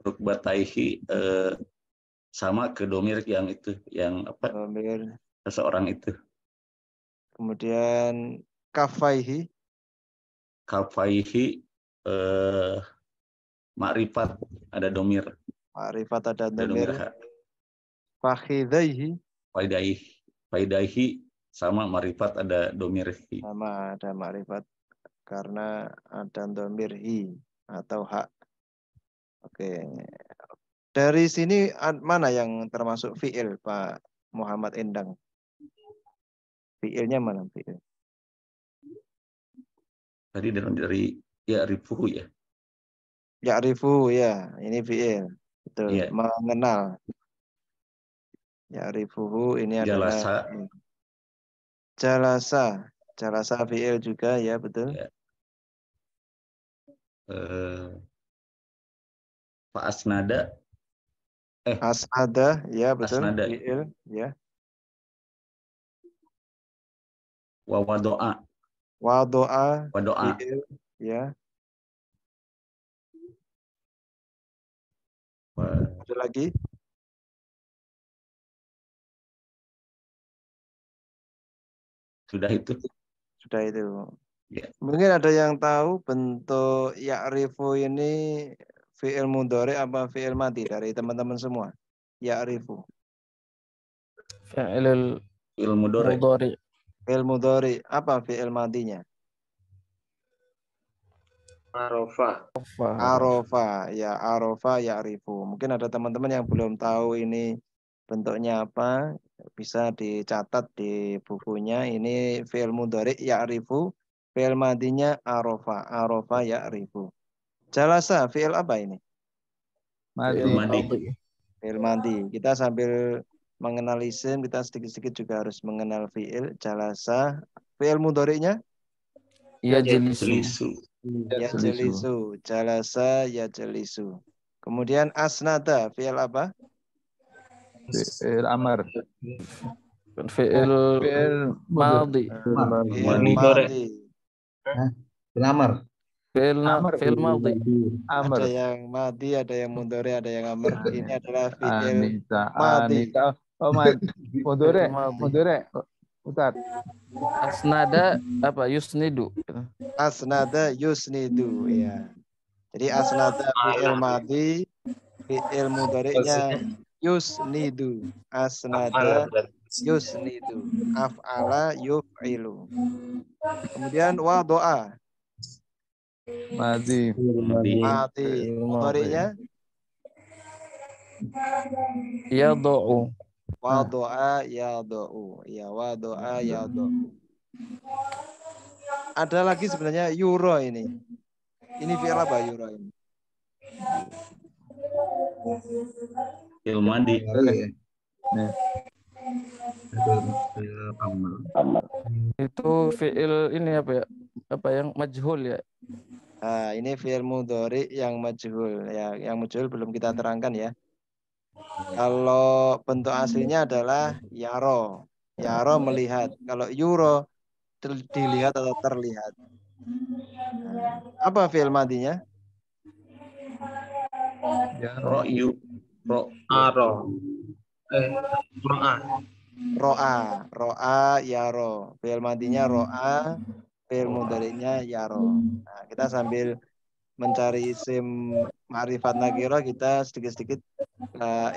C: Rukbataihi sama ke domir yang itu, yang apa?
A: Domir.
C: Seseorang itu.
A: Kemudian kafaihi.
C: Kafaihi makrifat ada domir.
A: Makrifat ada domir. Fakhidaihi.
C: Faidaihi sama makrifat ada domir hi.
A: Sama ada makrifat karena ada domir hi atau hak. Oke. Dari sini mana yang termasuk fi'il Pak Muhammad Endang? Fi'ilnya mana fi'il?
C: Tadi dari ya'rifuhu ya.
A: Ya'rifu ya, ini fi'il. Betul,
C: Ya.
A: mengenal. Ya'rifuhu ini adalah jalasa. Jalasa fi'il juga ya, betul.
C: Ya. Pak Asnada.
A: Asnada, ya betul.
C: Asnada.
A: Fi'il, ya.
C: Wadoa.
A: Wadoa. Fi'il, ya. Ada lagi?
C: Sudah itu.
A: Sudah itu.
C: Ya.
A: Mungkin ada yang tahu bentuk ya'rifu ini fi'il mudhari apa fi'il madi dari teman-teman semua? Ya'rifu.
D: Fi'il mudhari.
A: Fi'il mudhari. Apa fi'il madinya?
G: Arafah.
A: Arofa. Ya, arofa ya'rifu. Mungkin ada teman-teman yang belum tahu ini bentuknya apa. Bisa dicatat di bukunya. Ini fi'il mudhari ya'rifu. Fi'il madinya arofa. Arofa ya'rifu. Jalasa, fi'il apa ini? Fi'il madi. Kita sambil mengenal isim, kita sedikit-sedikit juga harus mengenal fi'il. Jalasa. Fi'il mudhari'nya?
D: Ya jelisu.
A: Ya jelisu. Jalasa ya jelisu. Kemudian asnada, fi'il apa?
H: Fi'il amar.
D: Fi'il madhi.
A: Fi'il madhi.
F: Fi'il amar.
D: Fi'il madhi.
A: Ada yang madhi, ada yang mudhari, ada yang amr. Ini adalah fi'il madhi.
H: Oh, mudhari. Ustaz.
D: Asnada apa? Yusnidu.
A: Asnada yusnidu, ya. Jadi asnada fi'il madhi, fi'il mudhari'nya yusnidu. Asnada yusnidu. Af'ala yuf'ilu. Kemudian wadoa.
H: Madhi.
A: Mudhari'nya
D: Yadu'u.
A: wadoa yado'u. Ya wadoa yado'u. Ada lagi sebenarnya euro ini. Ini fi'il apa euro ini?
C: Fi'il madi.
H: Nih, itu fi'il ini apa ya? Apa yang majhul ya?
A: Nah, ini fi'il mudhari yang majhul ya, yang majhul belum kita terangkan ya. Kalau bentuk aslinya adalah yaro. Yaro melihat. Kalau euro dilihat atau terlihat. Nah, apa fi'il madinya?
H: Ya,
C: Ro'yu.
F: Aro. Ro'a.
A: Ro'a. Ro'a yaro. Fi'il madinya ro'a. Fi'il mudhari'nya yaro. Nah, kita sambil mencari isim ma'rifat nakiro, kita sedikit-sedikit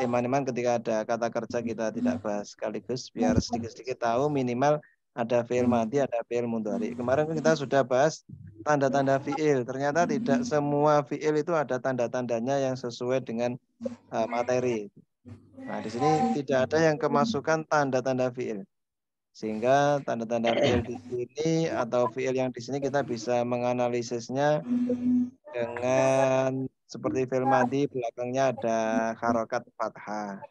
A: iman-iman ketika ada kata kerja kita tidak bahas sekaligus biar sedikit-sedikit tahu minimal ada fi'il madi, ada fi'il mudhari. Kemarin kita sudah bahas tanda-tanda fi'il. Ternyata tidak semua fi'il itu ada tanda-tandanya yang sesuai dengan materi. Nah, di sini tidak ada yang kemasukan tanda-tanda fi'il. Sehingga tanda-tanda fi'il di sini atau fi'il yang di sini kita bisa menganalisisnya dengan seperti fi'il madi belakangnya ada harokat fathah.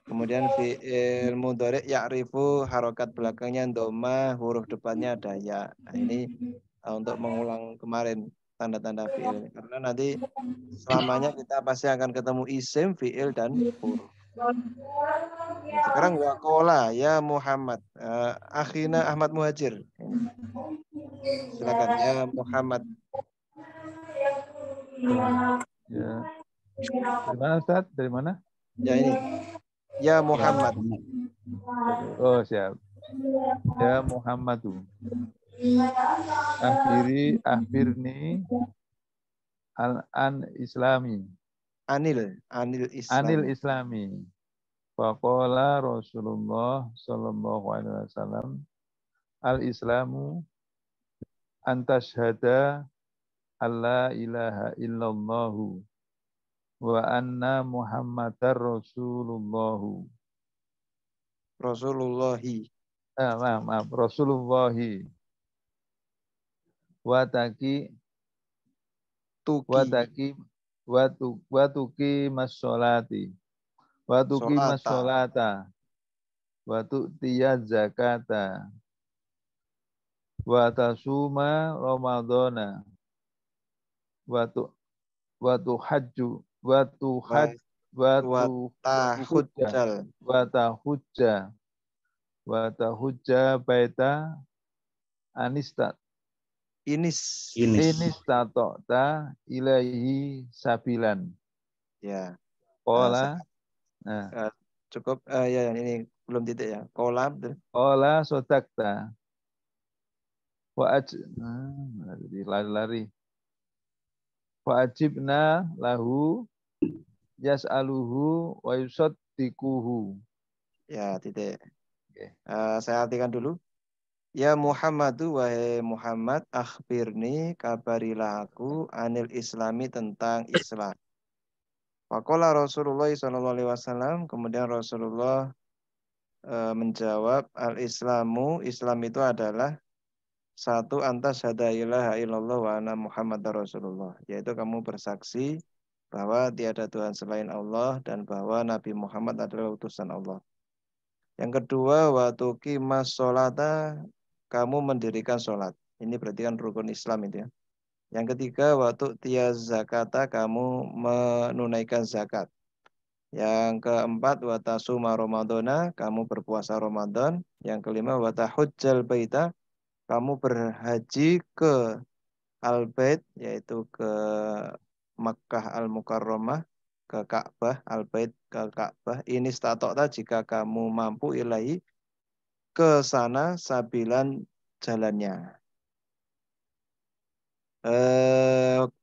A: Kemudian fi'il mudhari ya'rifu harokat belakangnya dhamma, huruf depannya ada ya. Nah, ini untuk mengulang kemarin tanda-tanda fi'il. Karena nanti selamanya kita pasti akan ketemu isim, fi'il, dan huruf. Nah, sekarang waqola ya Muhammad. Akhina Ahmad Muhajir. Silakan ya Muhammad.
H: ya. Dari mana Ustaz? Dari mana?
A: Ya ini. Ya Muhammad.
H: Oh, siap. Ya Muhammadu. Akhirni an islami.
A: Anil
H: Anil
A: Islam.
H: islami. Faqala Rasulullah sallallahu alaihi wasallam al-islamu antashhada alla ilaha illallahu wa anna muhammadar rasulullahu.
A: Rasulullahi.
H: Maaf, Rasulullahi. Wataki masolati. Watuki
A: Solata.
H: masolata. Watu'tiya zakata. Watasuma ramadana. Watahujja. Watahujja baita anistat.
A: Inis
H: Tatokta ilaihi sabilan.
A: Ya.
H: Kola.
A: Cukup ya ini belum titik ya. Kola.
H: Kola sodakta. Lari-lari. Wa'ajibna lahu yas'aluhu wa yusaddikuhu.
A: Ya, titik. Saya artikan dulu. Ya Muhammadu, wahai Muhammad, akhbirni, kabarilah aku anil islami, tentang Islam. Faqala Rasulullah SAW, kemudian Rasulullah menjawab, al-islamu, Islam itu adalah satu, antas hada ilaha illallah wa anna Muhammad Rasulullah, yaitu kamu bersaksi bahwa tiada Tuhan selain Allah dan bahwa Nabi Muhammad adalah utusan Allah. Yang kedua, wa tuqimas sholata, kamu mendirikan sholat. Ini berarti kan rukun Islam itu ya. Yang ketiga, wa tu'tiyaz zakata, kamu menunaikan zakat. Yang keempat, wa tasuma ramadhana, kamu berpuasa Ramadan. Yang kelima, wa tahujjal baita, kamu berhaji ke Al-Bait, yaitu ke Makkah Al-Mukarramah, ke Ka'bah, Al-Bait ke Ka'bah. Ini statokta, jika kamu mampu, ilahi, ke sana sabilan, jalannya.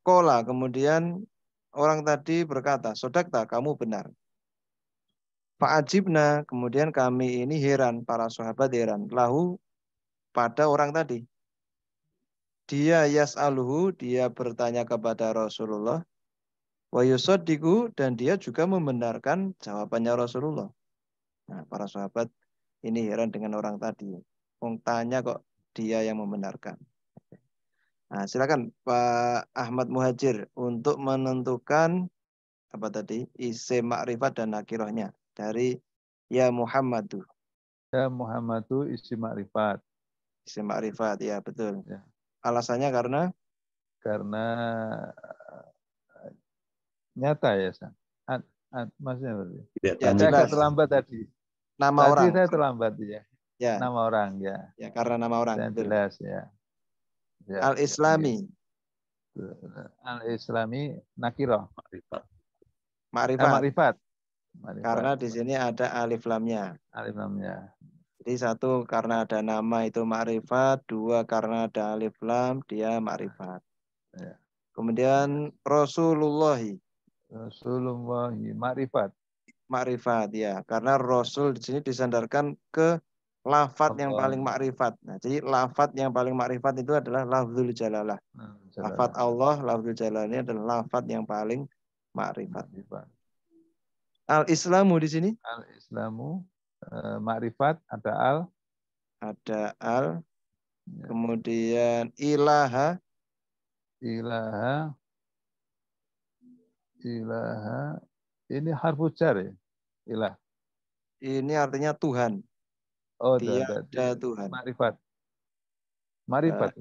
A: Kola, kemudian orang tadi berkata, sodakta, kamu benar. Fa'ajibna, kemudian kami ini heran, para sahabat heran. Lahu, pada orang tadi. Dia yas'aluhu, dia bertanya kepada Rasulullah. Wa yusaddiqu, dan dia juga membenarkan jawabannya Rasulullah. Nah, para sahabat ini heran dengan orang tadi. Tanya kok dia yang membenarkan. Nah, silakan Pak Ahmad Muhajir untuk menentukan apa tadi isim makrifat dan nakirohnya dari ya Muhammadu.
H: Ya Muhammadu isim makrifat.
A: Isim makrifat, ya betul.
H: Ya.
A: Alasannya karena
H: nyata ya, San. Maksudnya berarti.
C: Tidak
A: ya
C: tanya.
H: Saya agak
A: jelas
H: terlambat tadi.
A: nama
H: Tadi
A: orang.
H: saya terlambat ya.
A: Ya,
H: Nama orang ya.
A: ya karena nama orang.
H: Dan
A: Betul.
H: jelas ya. Ya,
A: Al-Islami,
H: Al-Islami nakiroh.
C: Makrifat.
A: makrifat.
H: Makrifat.
A: Karena di sini ada alif lamnya.
H: Alif lamnya.
A: Jadi satu karena ada nama itu makrifat, dua karena ada alif lam dia makrifat.
H: Ya.
A: Kemudian Rasulullahi.
H: Rasulullah makrifat.
A: Makrifat ya, karena Rasul di sini disandarkan ke lafat yang
H: Allah.
A: paling makrifat. Nah, jadi lafat yang paling makrifat itu adalah lafzul jalalah. Lafat Allah, lafzul jalalah ini adalah lafat yang paling makrifat. Al-Islamu di sini?
H: Al-Islamu makrifat ada al.
A: Ada al.
H: Ya.
A: Kemudian ilaha.
H: Ilaha. Ilaha. Ini harfu jar ya? Ilah.
A: Ini artinya Tuhan.
H: Oh,
A: Tiada Tuhan.
H: Makrifat. Makrifat.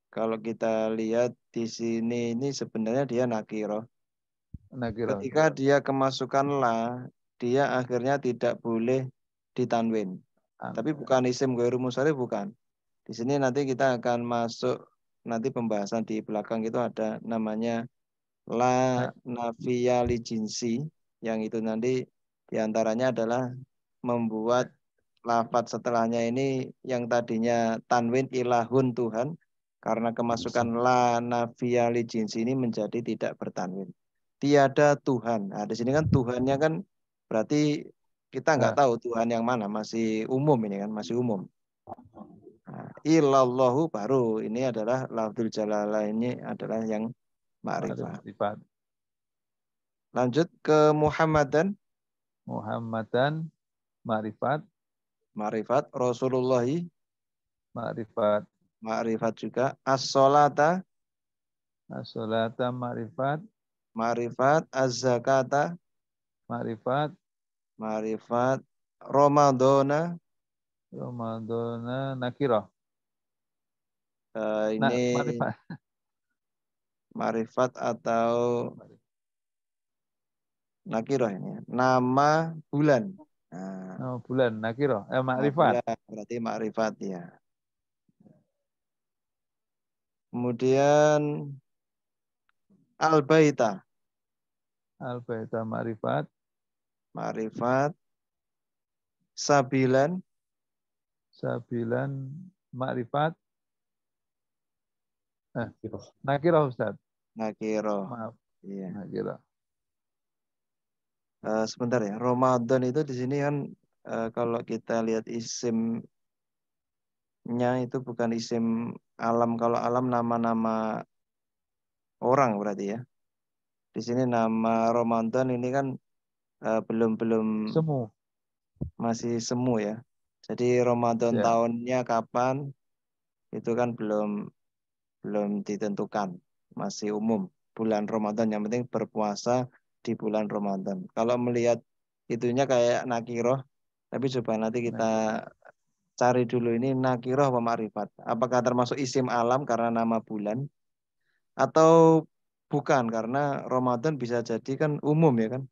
A: Kalau kita lihat di sini ini sebenarnya dia nakiroh. Ketika dia kemasukan la, dia akhirnya tidak boleh ditanwin. Tapi bukan isim ghairu munsharif, bukan. Di sini nanti kita akan masuk, nanti pembahasan di belakang itu ada namanya la nafiya li jinsi, yang itu nanti diantaranya adalah membuat lafadz setelahnya ini yang tadinya tanwin ilahun Tuhan, karena kemasukan la nafiya li jinsi ini menjadi tidak bertanwin. Tiada Tuhan. Nah, di sini kan Tuhannya kan berarti kita nggak tahu Tuhan yang mana, masih umum ini kan, masih umum. Nah, illallahu baru ini adalah lafzul jalalah, ini adalah yang ma'rifat. Lanjut ke Muhammadan.
H: Muhammadan ma'rifat.
A: Ma'rifat. Rasulullahi
H: ma'rifat.
A: Ma'rifat juga. As-sholata.
H: As-sholata ma'rifat.
A: Ma'rifat. Az-zakata.
H: Ma'rifat.
A: Ma'rifat. Ramadana.
H: Ramadana nakirah.
A: Ini ma'rifat atau nakirah ini. Nama bulan. Nah,
H: nama bulan nakirah. Ma'rifat.
A: Berarti ma'rifat ya. Kemudian al-baita.
H: Al-baita ma'rifat.
A: Ma'rifat. Sabilan.
H: Sabilan ma'rifat. Nakirah Ustaz.
A: Nakirah.
H: Maaf.
A: Iya.
H: Nakirah.
A: Sebentar ya. Ramadan itu di sini kan kalau kita lihat isimnya itu bukan isim alam. Kalau alam nama-nama orang berarti ya. Di sini nama Ramadan ini kan belum
H: semu.
A: Masih semu ya. Jadi Ramadan tahunnya kapan itu kan belum ditentukan, masih umum bulan Ramadan, yang penting berpuasa di bulan Ramadan. Kalau melihat itunya kayak nakiroh, tapi coba nanti kita cari dulu ini nakiroh apa ma'rifat. Apakah termasuk isim alam karena nama bulan, atau bukan, karena Ramadan bisa jadi kan umum ya kan.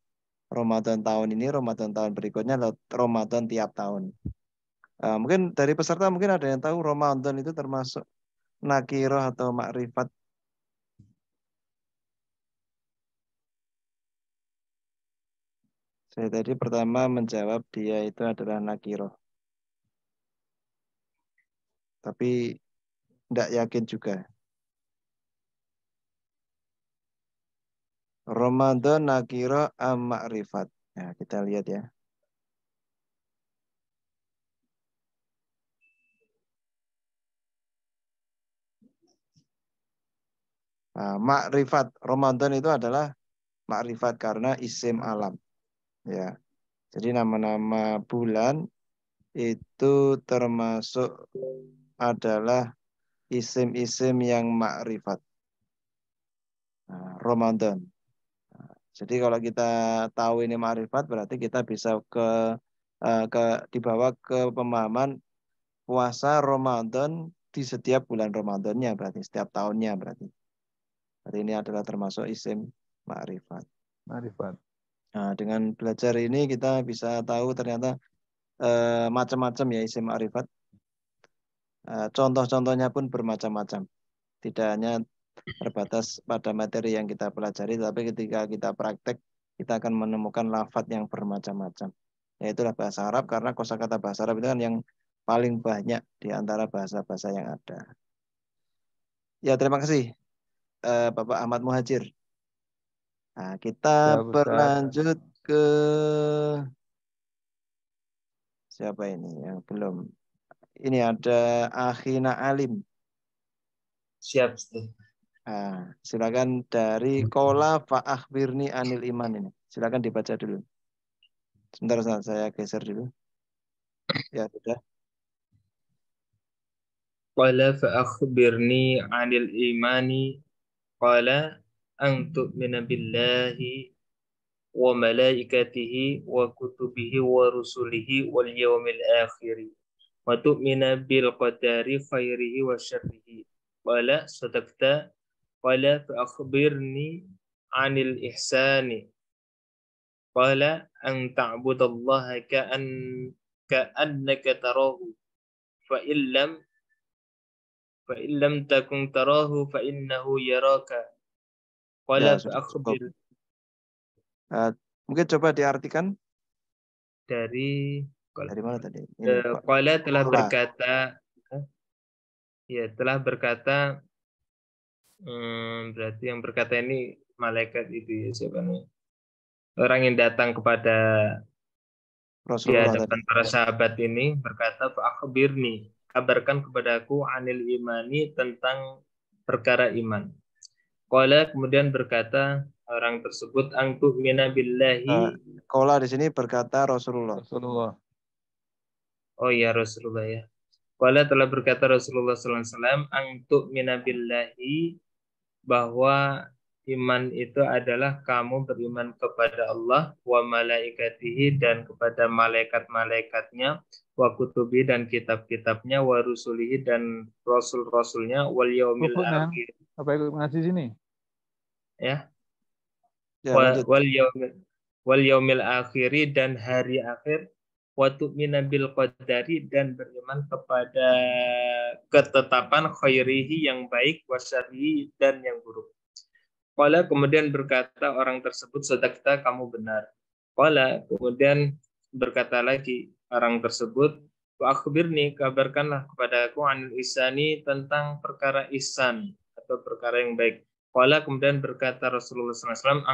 A: Ramadan tahun ini, Ramadan tahun berikutnya, Ramadan tiap tahun. Mungkin dari peserta mungkin ada yang tahu Ramadan itu termasuk nakiroh atau makrifat. Saya tadi pertama menjawab dia itu adalah nakiroh. Tapi tidak yakin juga. Ramadan nakiroh am makrifat. Nah, kita lihat ya. Nah, makrifat. Ramadan itu adalah makrifat karena isim alam. Ya. Jadi nama-nama bulan itu termasuk adalah isim-isim yang ma'rifat. Nah, Ramadan. Jadi kalau kita tahu ini ma'rifat berarti kita bisa dibawa ke pemahaman puasa Ramadan di setiap bulan Ramadannya, berarti setiap tahunnya berarti. Jadi ini adalah termasuk isim ma'rifat.
H: Ma'rifat.
A: Nah, dengan belajar ini kita bisa tahu ternyata macam-macam ya isim ma'rifat. Contoh-contohnya pun bermacam-macam. Tidak hanya terbatas pada materi yang kita pelajari, tapi ketika kita praktek, kita akan menemukan lafadz yang bermacam-macam. Yaitulah bahasa Arab, karena kosakata bahasa Arab itu kan yang paling banyak di antara bahasa-bahasa yang ada. Ya, terima kasih Bapak Ahmad Muhajir. Nah, kita
H: Ya, Ustaz.
A: berlanjut ke siapa ini yang belum? Ini ada Akhina Alim.
I: Siap, Ustaz.
A: Nah, silakan dari Kola Fa'akhbirni Anil Iman ini. Silakan dibaca dulu. Sebentar saya geser dulu. Ya, sudah.
I: Qala fa'akhbirni 'anil imani qala an tu'mina billahi wa malaikatihi wa kutubihi wa rusulihi wal yawmil akhir wa tu'mina bil qadari khairihi wa syarrihi. Qala sadaqta. Qala fa'akhbirni 'anil ihsani qala an ta'budallaha ka'annaka tarahu fa illam takun tarahu fa innahu yaraka.
A: Ya,
I: Qala
A: sudah cukup.
I: fa'akhbir.
A: Mungkin coba diartikan
I: Dari
A: mana tadi? Ini, Pak.
I: Qala telah
A: Qala.
I: berkata, ya telah berkata, berarti yang berkata ini malaikat itu ya, siapa nih? Orang yang datang kepada di
A: Rasulullah
I: hadapan
A: tadi.
I: para sahabat ini berkata, fa'akhbirni, kabarkan kepadaku anil imani, tentang perkara iman. Qala kemudian berkata orang tersebut, angtu mina billahi.
A: Qala di sini berkata Rasulullah.
H: Rasulullah.
I: Oh iya, Rasulullah ya. Qala telah berkata Rasulullah SAW, angtu mina billahi, bahwa iman itu adalah kamu beriman kepada Allah, wa malaikatihi, dan kepada malaikat-malaikatnya, wa kutubi, dan kitab-kitabnya, wa rusulihi, dan rasul-rasulnya, wal yaumil akhir.
H: Apa ikut ngaji sini?
I: Ya.
A: Ya, lanjut.
I: Wal yaumil akhiri, dan hari akhir, wa tu'mina bil qadari, dan beriman kepada ketetapan khairihi, yang baik, wa syarrihi, dan yang buruk. Qala kemudian berkata orang tersebut, sadaqta, kamu benar. Qala kemudian berkata lagi orang tersebut, wa akhbirni, kabarkanlah kepadaku anil ihsani, tentang perkara ihsan atau perkara yang baik. Qala kemudian berkata Rasulullah SAW,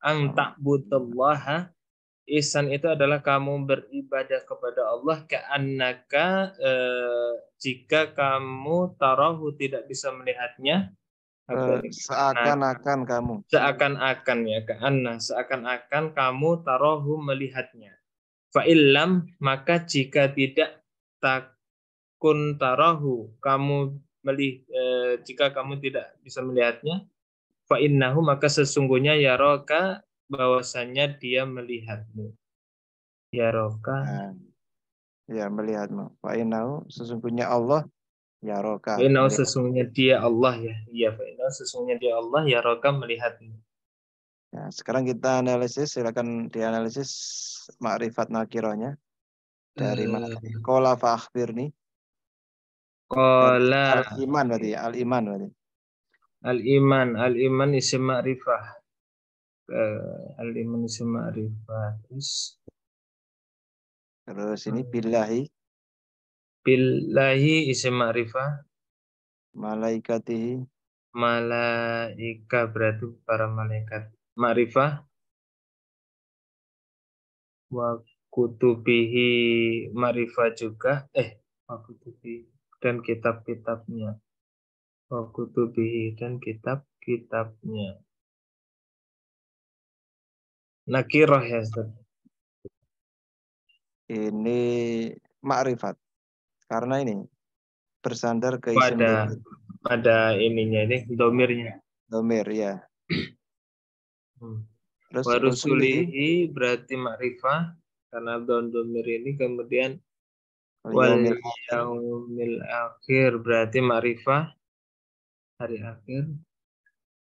I: ang ta'budallaha, ihsan itu adalah kamu beribadah kepada Allah, ka'annaka, jika kamu tarahu, tidak bisa melihatnya,
A: seakan-akan kamu.
I: Seakan-akan ya, ka'anna, seakan-akan kamu tarahu, melihatnya. Fa illam, maka jika tidak takun tarahu, jika kamu tidak bisa melihatnya, fa innahu, maka sesungguhnya yaraka, bahwasannya dia melihatmu. Yaraka.
A: Ya, melihatmu. Fa innahu, sesungguhnya Allah yaraka.
I: Fa'inau, sesungguhnya dia Allah ya. Iya, fa'inau, sesungguhnya dia Allah yaraka, melihatmu.
A: Ya, sekarang kita analisis, silakan dianalisis ma'rifat nakirahnya. Dari mana tadi? Qala fa'akhbirni.
I: Qala
A: al-iman berarti, al-iman berarti.
I: Al-iman isim ma'rifah. Al-iman isim ma'rifah.
A: Terus ini billahi.
I: Billahi isim ma'rifah.
A: Malaikatihi.
I: Malaika berarti para malaikat. Ma'rifah. Wa kutubihi, ma'rifah juga. Wa kutubihi, dan kitab-kitabnya. Wa kutubihi, dan kitab-kitabnya. Nakirah ya, Ustaz.
A: Ini ma'rifat. Karena ini bersandar ke isim domir.
I: Pada ininya ini domirnya.
A: Domir ya. Terus rusulihi
I: Warusulihi berarti makrifah karena domir ini, kemudian
A: wal
I: wal
A: yaumil akhir.
I: yaumil akhir berarti makrifah hari akhir.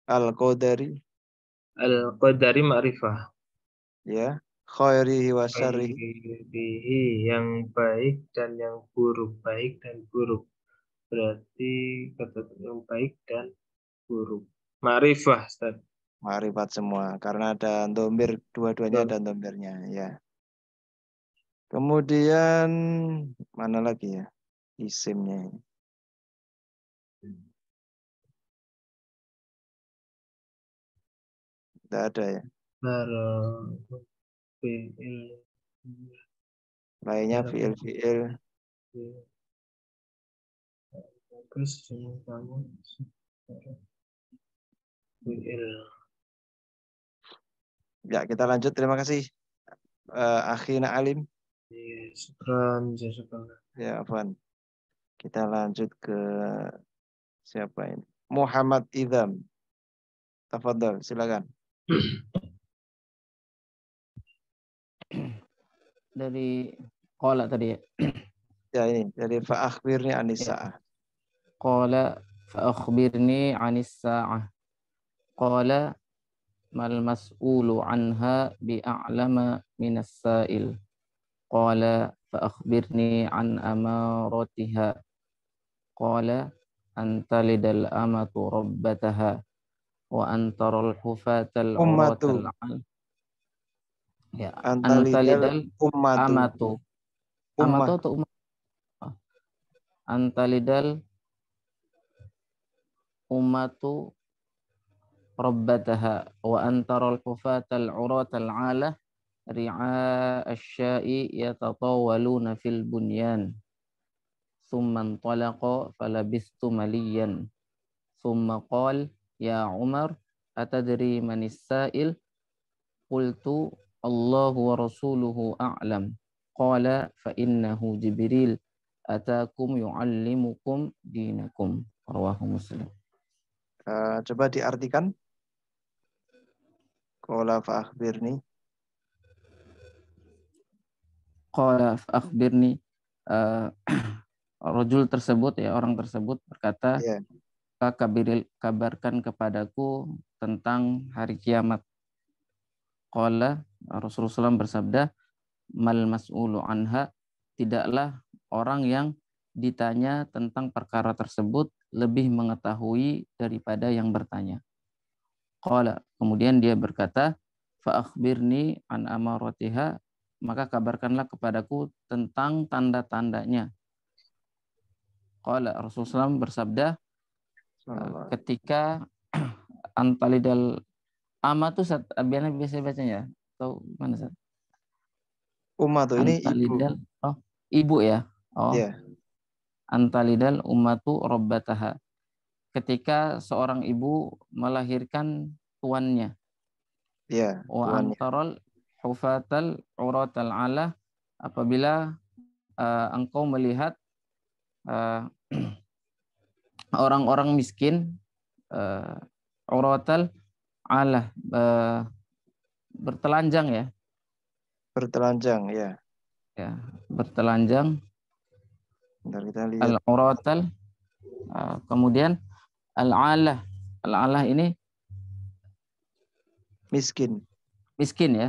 A: Al-qadari
I: Al-qadari makrifah.
A: ya. Khairihi wa syarrihi.
I: Khairihi yang baik dan yang buruk, baik dan buruk. Berarti kata yang baik dan buruk. Ma'rifah, Ustaz.
A: Ma'rifat semua karena ada domir, dua-duanya ada domirnya ya. Kemudian mana lagi ya isimnya? Tidak ada ya. Lainnya fiil-fiil. Ya, kita lanjut. Terima kasih Akhina Alim. Ya, Afwan. Kita lanjut ke siapa ini? Muhammad Idham. Tafadhol, silakan.
D: Dari qala tadi ya.
A: Ya, ini dari fa'akhbirni anis-sa'ah.
D: Qala fa'akhbirni anis sa'ah. Qala mal mas'ulu anha bi'a'lama minas sa'il. Qala fa'akhbirni an amaratiha. Qala antalidal amatu rabbataha wa antaral hufatal uratal ya antalidal amatu atau umat antalidal ummatu rabbataha wa antaral hufatal uratal ala ri'a asya'i yatatawaluna fil bunyan thumma intalaqa falabistu maliyan thumma qala ya Umar atadri manis sa'il qultu Allahu wa rasuluhu a'lam qala fa innahu Jibril atakum yu'allimukum dinakum rawahu Muslim.
A: Coba diartikan. Qala fa akhbirni.
D: Qala fa akhbirni, rajul tersebut ya, orang tersebut berkata, kabarkan kepadaku tentang hari kiamat. Qala, Rasulullah SAW bersabda, mal mas'ulu anha, tidaklah orang yang ditanya tentang perkara tersebut lebih mengetahui daripada yang bertanya. Qala, kemudian dia berkata, fa akhbirni an amaratiha, maka kabarkanlah kepadaku tentang tanda-tandanya. Qala, Rasulullah SAW bersabda, ketika antalidal ama tuh Abiana biasa bacanya atau mana Sat?
A: Ummatu ini ibu.
D: Oh, ibu ya. Oh.
A: Yeah.
D: Antalidal ummatu rabbataha. Ketika seorang ibu melahirkan tuannya.
A: Ya, yeah,
D: wa antaral hufatal uratal ala, apabila engkau melihat orang-orang miskin uratal ala, bertelanjang ya.
A: Bertelanjang ya.
D: Ya, bertelanjang.
A: Bentar kita lihat.
D: Al-uratal, kemudian al-alah. Al-alah ini
A: miskin.
D: Miskin ya.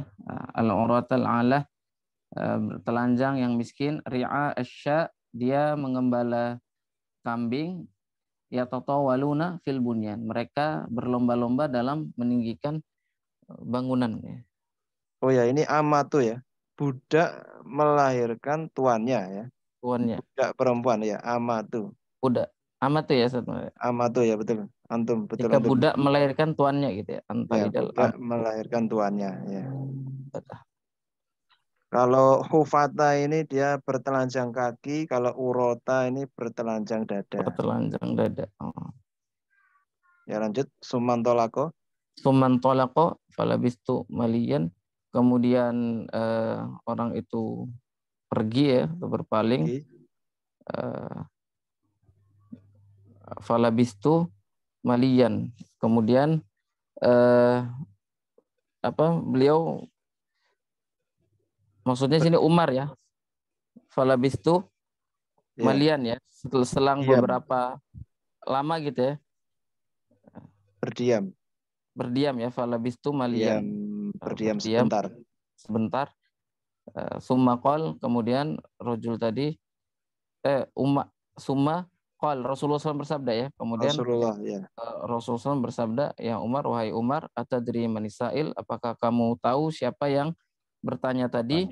D: Al-uratal alah, bertelanjang yang miskin. Ri'a asya, dia mengembala kambing. Yatatawaluna fil bunyan, mereka berlomba-lomba dalam meninggikan bangunan ya.
A: Oh ya, ini amatu ya. Budak melahirkan tuannya ya.
D: Tuannya.
A: Budak perempuan ya, amatu.
D: Budak. Amatu ya, Ustaz.
A: Amatu ya, betul. Antum, betul.
D: Jika
A: antum.
D: budak melahirkan tuannya gitu ya.
A: Ya, budak melahirkan tuannya ya. Kalau hufata ini dia bertelanjang kaki, kalau urota ini bertelanjang dada.
D: Bertelanjang dada. Oh.
A: Ya lanjut, sumantolako.
D: Sumantolako, falabistu maliyan. Kemudian orang itu pergi ya, atau berpaling. falabistu maliyan. Kemudian beliau maksudnya sini Umar ya. Falabistu malian ya. Selang beberapa lama gitu ya. Berdiam ya. Falabistu malian.
A: Berdiam sebentar.
D: Summa qol, kemudian rajul tadi summa qol, Rasulullah SAW bersabda ya. Kemudian Rasulullah SAW bersabda, ya Umar, wahai Umar, atadri manisail, apakah kamu tahu siapa yang bertanya tadi?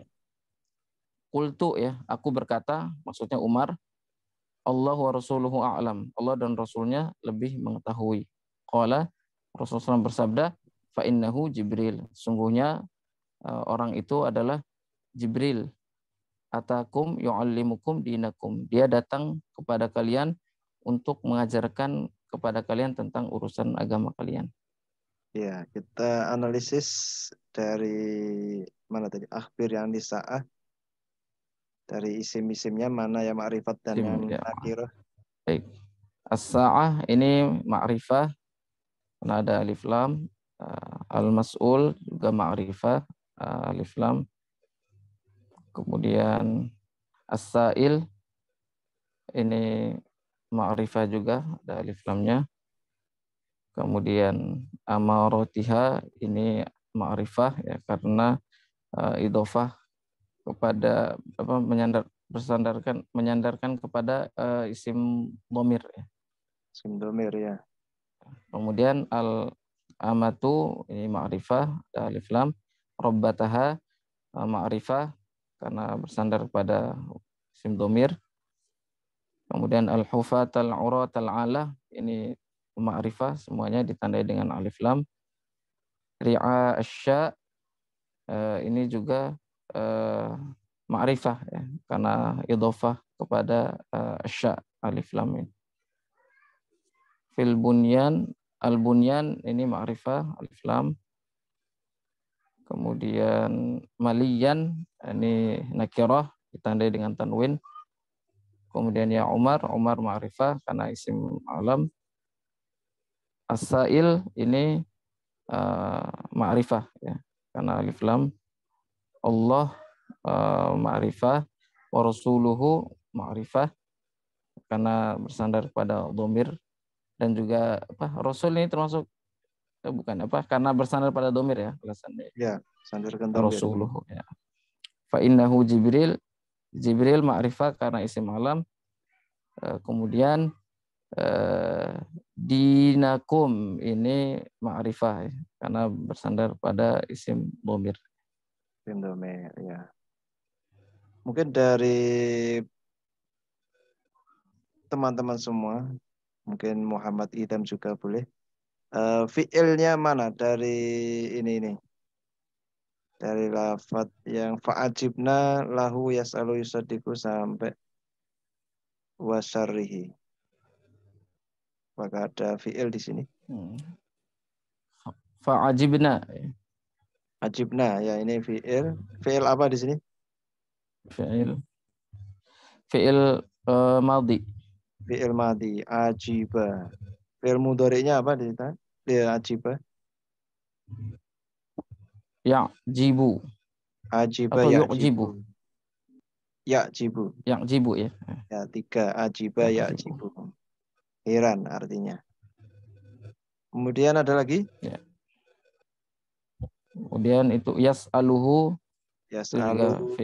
D: Qultu ya, aku berkata, maksudnya Umar, Allah wa rasuluhu a'lam, Allah dan Rasulnya lebih mengetahui. Qala, Rasulullah SAW bersabda, fa innahu Jibril, sungguhnya orang itu adalah Jibril. Atakum yu'allimukum dinakum, dia datang kepada kalian untuk mengajarkan kepada kalian tentang urusan agama kalian.
A: Ya, kita analisis dari mana tadi? Akhbir yang disa'ah. Dari isim-isimnya mana yang ma'rifat dan yang nakirah.
D: Baik. As-sa'ah ini ma'rifah, karena ada alif lam. Al-mas'ul juga ma'rifah, alif lam. Kemudian as-sa'il ini ma'rifah juga, ada alif lamnya. Kemudian amaratiha ini ma'rifah ya, karena idhofah kepada menyandarkan kepada isim dhamir ya.
A: Isim dhamir ya.
D: Kemudian al-amatu ini ma'rifah, ada alif lam. Rabbataha ma'rifah karena bersandar pada isim dhamir. Kemudian al-hufat al-urat al-ala ini ma'rifah, semuanya ditandai dengan alif lam. Ri'a asya ini juga ma'rifah ya, karena idhofah kepada asya, alif lam ini. Fil bunyan, al-bunyan ini ma'rifah, alif lam. Kemudian maliyan ini nakirah ditandai dengan tanwin. Kemudian ya Umar ma'rifah karena isim alam. As-sa'il ini ma'rifah ya, karena alif lam. Allah ma'rifah, wa rasuluhu ma'rifah karena bersandar pada dhamir, dan juga Rasul ini termasuk karena bersandar pada dhamir ya alasannya.
A: Ya, sandarkan dhamir.
D: Rasuluhu ya. Fa innahu Jibril ma'rifah karena isim alam. Kemudian dinakum ini ma'rifah ya, karena bersandar pada isim dhamir.
A: Isim dhamir ya. Mungkin dari teman-teman semua, mungkin Muhammad Idam juga boleh. Fi'ilnya mana dari ini? Dari lafaz yang fa'ajibna lahu yas'alu yusadiku sampai wasarrihi. Apakah ada fi'il di sini?
D: Fa'ajibna.
A: Ajibna ya, ini fi'il. Fi'il apa di sini?
D: Fi'il madhi.
A: Fi'il madhi, ajiba. Fi'il mudhari'nya apa di sini? Ya, ajiba.
D: Ya'jibu.
A: Ajiba
D: atau
A: ya'jibu.
D: Ya'jibu ya.
A: Ya, 3. Ajiba ya'jibu. Heran artinya. Kemudian ada lagi?
D: Ya. Kemudian itu yas'aluhu.
A: Yas'aluhu.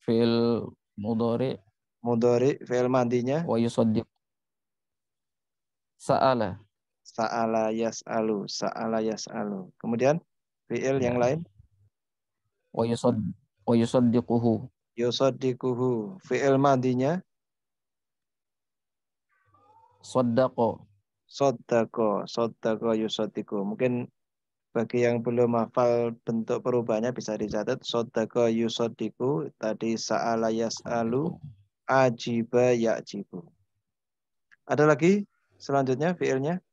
D: Fi'il mudhari.
A: Mudhari, fi'il madhinya.
D: Wa yusaddiq. Sa'ala
A: yas'alu. Sa'ala yas'alu. Kemudian fi'il yang lain?
D: Wa yusaddiquhu.
A: Yusaddiquhu. Fi'il madhinya?
D: Saddaqo
A: yusaddiqu. Mungkin bagi yang belum hafal bentuk perubahannya bisa dicatat. Saddaqo yusaddiqu. Tadi sa'ala yas'alu. Ajiba ya'jibu. Ada lagi selanjutnya fi'ilnya?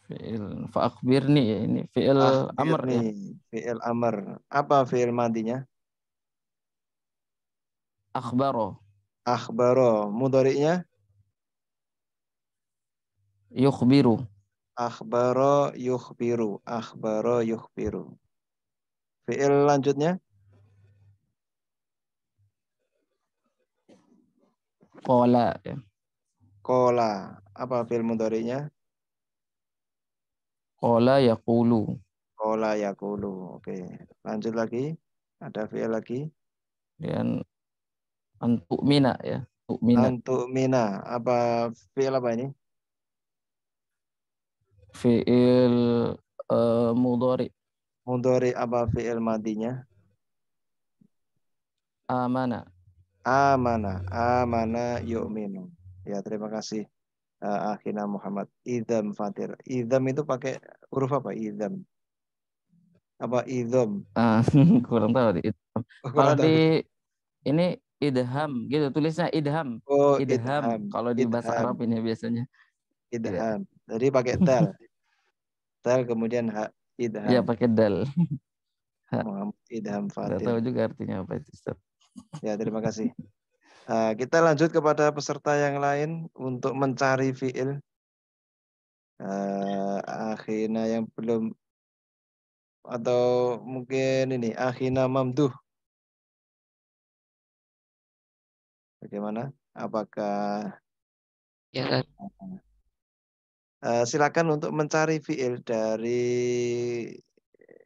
D: Fi'il fa'akhbirni ya, ini fi'il amr ya.
A: Fi'il amr. Apa fi'il madhinya?
D: Akhbaro.
A: Akhbaro. Mudhari'nya?
D: Yukhbiru.
A: Akhbaro yukhbiru. Akhbaro yukhbiru. Fi'il lanjutnya?
D: Qala. Ya.
A: Kola. Apa fi'il mudhari'nya?
D: Qala yaqulu.
A: Kola yakulu. Oke. Lanjut lagi. Ada fi'il lagi.
D: Dan antu'mina ya. Tu'mina.
A: Antu'mina. Apa fi'il apa ini?
D: Fi'il mudhari.
A: Mudhari apa fi'il madinya?
D: Amana.
A: Amana. Amana yu'minu. Ya, terima kasih. Akhina Muhammad. Idham Fatir. Idham itu pakai huruf apa? Idham. Apa idham?
D: Kurang tahu. Kalau
A: Kurang tahu.
D: di ini idham gitu tulisnya idham.
A: Oh,
D: Idham.
A: idham.
D: Kalau di bahasa
A: Idham.
D: Arab ini biasanya.
A: Idham. Jadi pakai dal. Dal kemudian ha.
D: Iya
A: Idham.
D: pakai dal.
A: Muhammad Idham
D: Nggak tahu
A: Fatir.
D: juga artinya apa itu, Ustaz.
A: Ya, terima kasih. Kita lanjut kepada peserta yang lain untuk mencari fi'il. Akhina yang belum, atau mungkin ini akhina mamduh. Bagaimana? Apakah
J: Ya,
A: silakan untuk mencari fi'il dari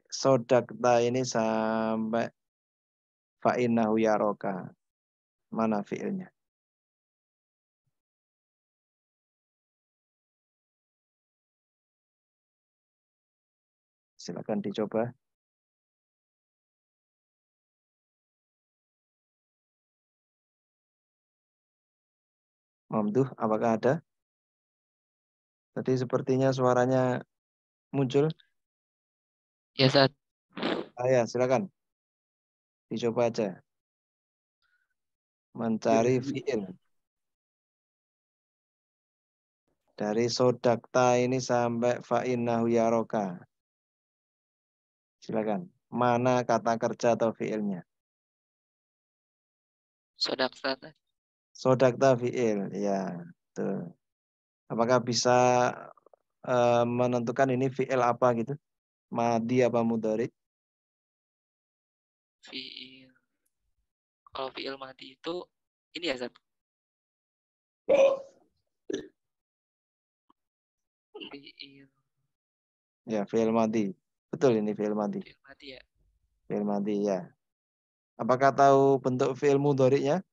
A: sodakta ini sampai fa'innahu yaroka. Mana fi'ilnya? Silakan dicoba. Mamduh, apakah ada? Tadi sepertinya suaranya muncul.
J: Ya, Ustaz.
A: Ya, silakan. Dicoba aja. Mencari fi'il. Dari sodakta ini sampai fa'innahu yaroka. Silakan. Mana kata kerja atau fi'ilnya?
J: Sodakta.
A: Sodakta fi'il. Ya, betul. Apakah bisa menentukan ini fi'il apa gitu? Madi apa mudhari?
J: Fi'il. Kalau fi'il madi itu ini ya, Ustaz. Fi'il.
A: Ya, fi'il madi. Betul ini fi'il madi.
J: Fi'il madi ya.
A: Fi'il madi ya. Apakah tahu bentuk fi'il mudhari'nya?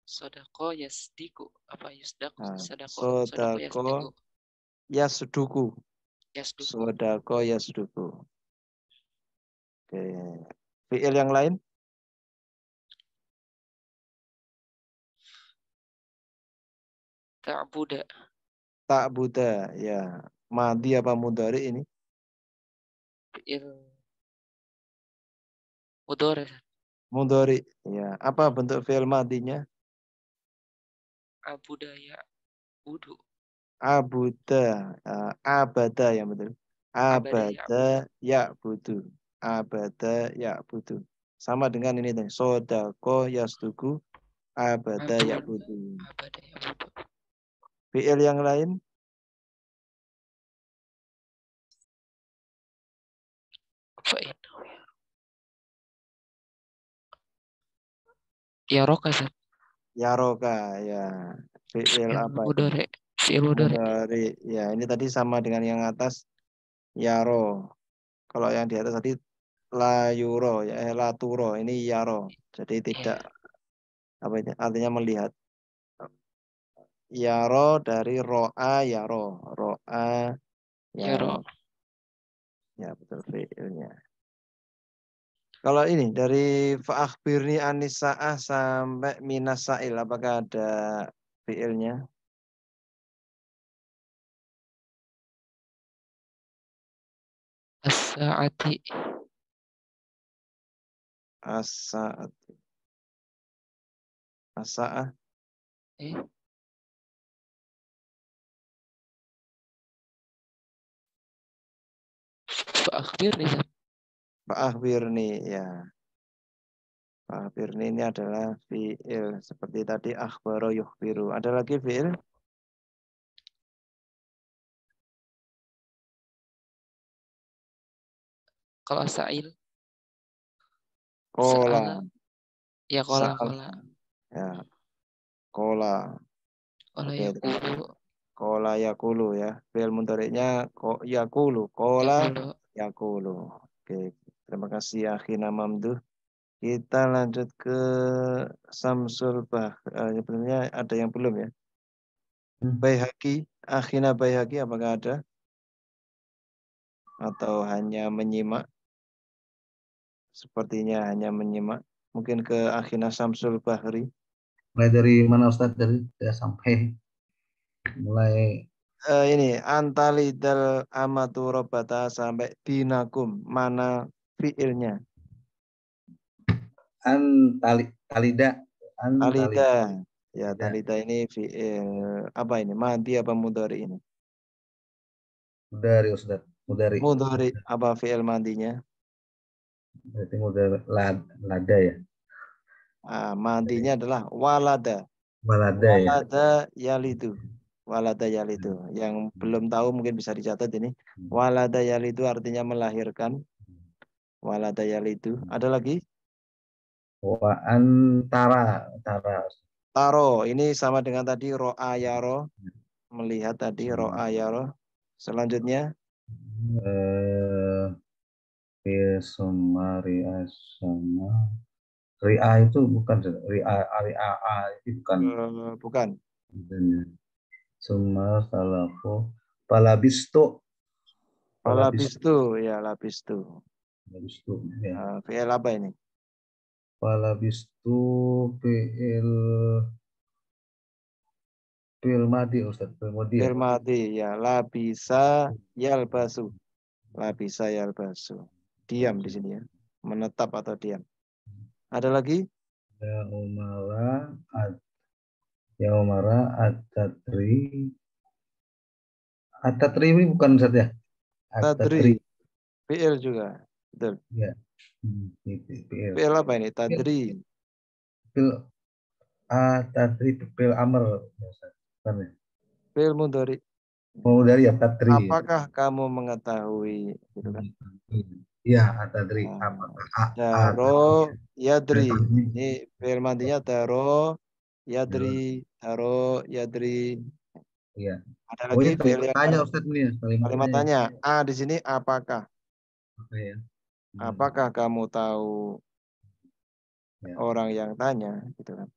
J: Sodako yasdiku. Apa yusdaku?
A: Sodako
J: yasdiku.
A: Yasduku.
J: Yasduku.
A: Sodako yasduku. Oke. Fi'il yang lain?
J: Ta'buda.
A: Ta'buda, ya. Madi apa mudhari ini?
J: Fi'il mudhari.
A: Mudhari, ya. Apa bentuk fi'il madinya?
J: Abuda ya. Budu.
A: Abuda, abada yang betul. Abada ya budu. Abada ya budu. Sama dengan ini nih. Sodako yasduku. Abada ya budu.
J: Abada ya budu.
A: Fi'il yang lain?
J: Apa itu? Yaroka, Ustaz.
A: Yaroka, ya. Fi'il apa
J: mudhari.
A: ini?
J: Fi'il mudhari.
A: Ya, ini tadi sama dengan yang atas. Yaro. Kalau yang di atas tadi la yuro, ya, la turo. Ini yaro. Jadi tidak, apa itu? Artinya melihat. Yaro dari ro'a yaro. Ro'a yaro. Ya, betul fi'ilnya. Kalau ini dari fa'akhbirni anisa'ah sampai minasail, apakah ada fi'ilnya?
J: As-sa'ati.
A: As-sa'ati. As-sa'ah.
J: Fa'akhbirni.
A: Fa'akhbirni, ya. Akhbarni ini adalah fi'il. Seperti tadi akhbaro yukhbiru. Ada lagi fi'il?
J: Kalau sa'il,
A: Kola.
J: sa'ala, ya kola.
A: Ya. Kola.
J: Kola
A: Oke.
J: yakulu,
A: Kola yakulu ya. Fi'il mudhari'nya yakulu. Kola yakulu. Oke. Terima kasih Akhina Mamduh. Kita lanjut ke Samsul sebenarnya ada yang belum ya? Baihaqi, Akhina Baihaqi apakah ada? Atau hanya menyimak? Sepertinya hanya menyimak. Mungkin ke Akhina Samsul Bahri.
F: Mulai dari mana Ustaz? Dari sampai mulai
A: Ini antalidal amatu robata sampai dinakum. Mana fiilnya?
F: talida.
A: Talida. Ya, talida ini fiil apa ini? Madi apa mudhari ini?
F: Mudhari Ustaz. Mudhari.
A: Mudhari apa fiil madinya?
F: Berarti mudhari lada ya.
A: Madinya adalah walada.
F: Walada ya.
A: Walada yalidu. Walada yalidu. Yang belum tahu mungkin bisa dicatat ini. Walada yalidu artinya melahirkan. Walada yalidu. Ada lagi?
F: Wa antara.
A: Taro. Ini sama dengan tadi ro'a yaro. Melihat tadi ro'a yaro. Selanjutnya.
F: Sumari asama. Ria itu bukan. Ria itu bukan.
A: Bukan.
F: Summa salafu. Palabistu.
A: Palabistu. Ya, labistu.
F: Labistu. Ya.
A: Fi'il apa ini?
F: Palabistu fi'il madi Ustaz.
A: Fi'il madi ya. Labisa yalbasu. Labisa yalbasu. Diam di sini ya. Menetap atau diam. Ada lagi?
F: Ya Umara at-tatri. At-tatri ini bukan Ustaz ya?
A: Tadri. Fi'il juga. Betul.
F: Ya.
A: Fi'il apa ini? Tadri.
F: Tadri fi'il amr.
A: Fi'il mudhari.
F: Mudhari ya, tadri.
A: Apakah kamu mengetahui? Gitu kan?
F: Iya, tadri.
A: Daro yadri. Ini fi'il madinya daro yadri. Daro yadri.
F: Iya.
A: Ada lagi fi'il yang
F: tanya Ustaz nih,
A: kalimat tanya. Di sini apakah?
F: Ya.
A: Apakah kamu tahu orang yang tanya, gitu kan?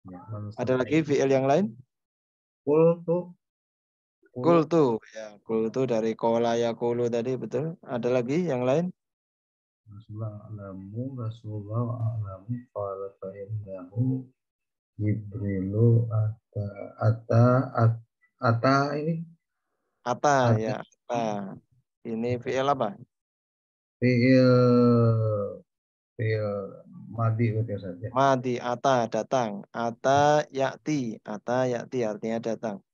F: Ya,
A: ada lagi fi'il yang lain? Kultu, ya. Kultu dari kola ya kulu tadi, betul. Ada lagi yang lain?
F: Rasulullah alamu qala fa innahu Jibrilu ata ini.
A: Ata ya, ata. Ini fi'il apa?
F: Fi'il madi saja.
A: Madi, ata, datang. Ata yakti artinya datang.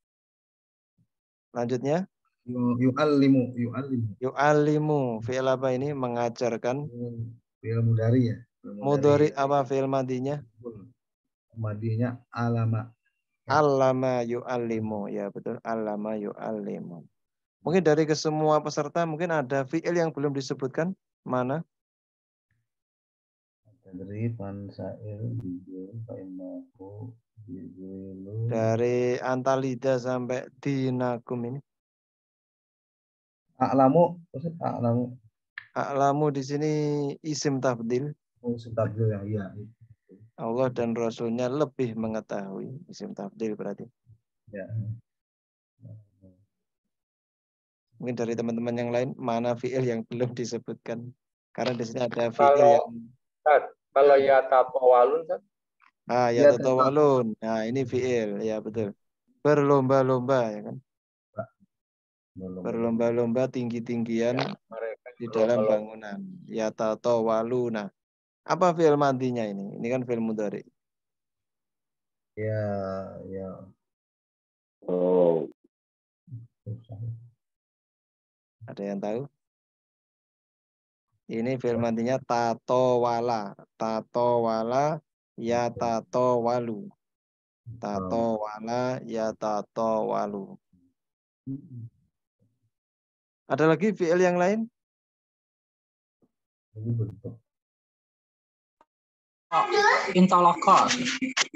A: Lanjutnya? Yu'allimu. Fi'il apa ini? Mengajarkan.
F: Fi'il mudhari ya.
A: Mudhari apa fi'il madinya?
F: Madinya alama.
A: Allama yu'allimu. Ya betul. Allama yu'allimu. Mungkin dari kesemua peserta mungkin ada fi'il yang belum disebutkan. Mana? Dari antalida sampai dinakum ini.
F: A'lamu.
A: A'lamu di sini isim tafdil.
F: Isim tafdil ya, iya.
A: Allah dan Rasulnya lebih mengetahui. Isim tafdil berarti.
F: Ya.
A: Mungkin dari teman-teman yang lain, mana fi'il yang belum disebutkan? Karena di sini ada fi'il yang...
G: Kalau ya tatawalun,
A: ya tatawalun. Nah, ini fi'il. Ya, betul. Berlomba-lomba, ya kan? Berlomba-lomba tinggi-tinggian di dalam bangunan. Ya tatawaluna. Apa fi'il madinya ini? Ini kan fi'il mudhari.
F: Ya.
A: Ada yang tahu? Ini fi'il madinya tatawala. Tatawala ya tatawalu. Tatawala ya tatawalu. Ada lagi fi'il yang lain?
E: Intoloko.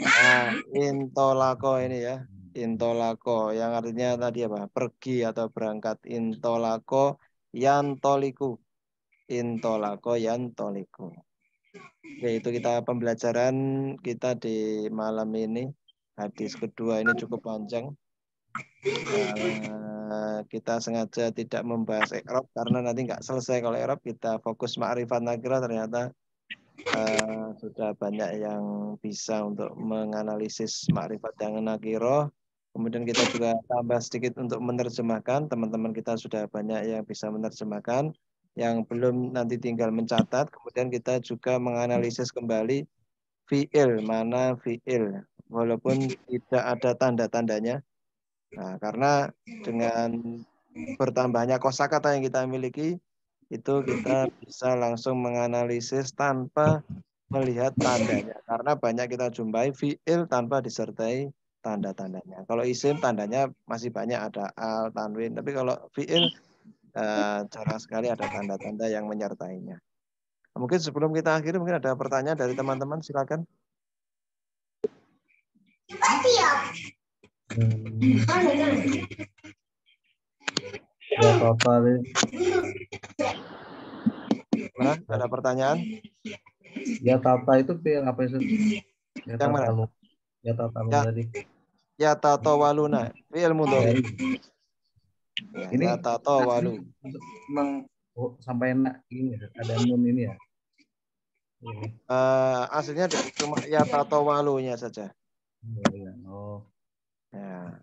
A: Nah, intolako ini ya. Intolako yang artinya tadi apa? Pergi atau berangkat. Intolako yantoliku. Intolako yantoliku. Yaitu kita pembelajaran kita di malam ini. Hadis kedua ini cukup panjang. Kita sengaja tidak membahas i'rab karena nanti nggak selesai kalau i'rab. Kita fokus ma'rifat nakirah, ternyata sudah banyak yang bisa untuk menganalisis ma'rifat yang nakirah. Kemudian kita juga tambah sedikit untuk menerjemahkan. Teman-teman kita sudah banyak yang bisa menerjemahkan. Yang belum nanti tinggal mencatat. Kemudian kita juga menganalisis kembali fi'il, mana fi'il. Walaupun tidak ada tanda-tandanya. Nah, karena dengan bertambahnya kosakata yang kita miliki, itu kita bisa langsung menganalisis tanpa melihat tandanya. Karena banyak kita jumpai fi'il tanpa disertai tanda-tandanya. Kalau isim tandanya masih banyak, ada al, tanwin. Tapi kalau fi'il jarang sekali ada tanda-tanda yang menyertainya. Mungkin sebelum kita akhiri, mungkin ada pertanyaan dari teman-teman, silakan.
F: Ya total.
A: Mana? Ada pertanyaan?
F: Ya tata itu fi'il apa itu? Ya
A: yang mana?
F: Ya tata tadi.
A: Ya tatawaluna, fi'il mudhari.
F: Ini
A: ya tatawalu.
F: Memang sampai enak ini ada nun ini ya.
A: Aslinya cuma ya tatawalunya saja.
F: Oh.
A: Ya.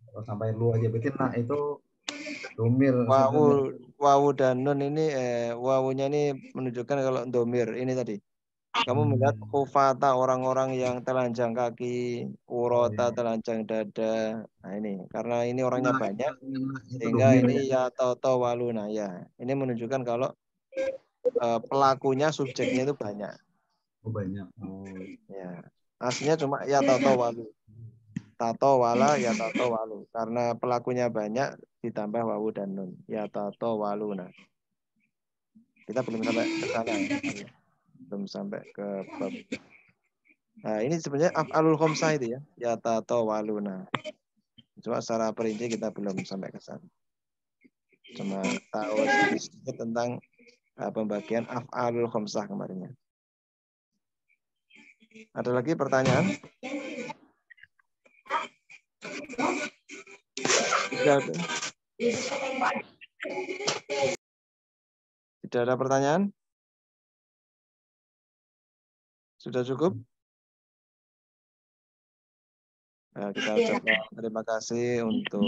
F: Kalau sampai lu aja berarti nah itu domir.
A: Wawu dan nun ini wawunya ini menunjukkan kalau domir ini tadi. Kamu melihat kufata, orang-orang yang telanjang kaki, urota telanjang dada. Nah ini karena ini orangnya banyak, sehingga ini ya tatawaluna ya. Ini menunjukkan kalau pelakunya, subjeknya itu banyak.
F: Banyak.
A: Ya. Aslinya cuma ya tatawalu. Tatawala ya tatawalu. Karena pelakunya banyak ditambah wawu dan nun. Ya tatawaluna. Kita belum sampai ke sana ya. Belum sampai ke bab. Nah, ini sebenarnya af'alul khamsah itu ya. Ya tatawaluna. Cuma secara perinci kita belum sampai ke sana. Cuma tahu sedikit tentang pembagian af'alul khamsah kemarinnya. Ada lagi pertanyaan? Tidak ada. Tidak ada pertanyaan? Sudah cukup? Nah, kita ucapkan terima kasih untuk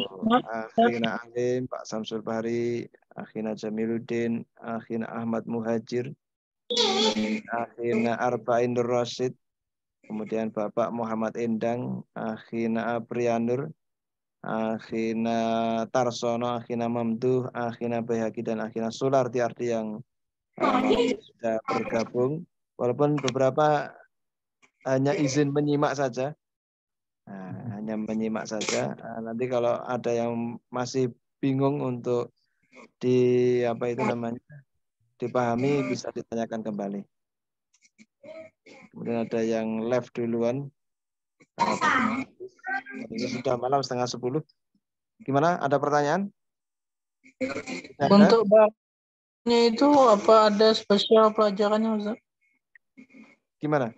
A: Akhina Alim, Pak Samsul Bahri, Akhina Jamiluddin, Akhina Ahmad Muhajir, Akhina Arba'in Nur Rasyid, kemudian Bapak Muhammad Endang, Akhina Aprianur, Akhina Tarsono, Akhina Mamduh, Akhina Bayhaqi, dan Akhina Sularti Ardi yang sudah bergabung. Walaupun beberapa hanya izin menyimak saja. Nah, hanya menyimak saja. Nah, nanti kalau ada yang masih bingung untuk dipahami, bisa ditanyakan kembali. Kemudian ada yang live duluan. Ini sudah malam 9:30. Gimana? Ada pertanyaan?
E: Untuk babnya itu apa ada spesial pelajarannya, Ustaz?
A: Gimana?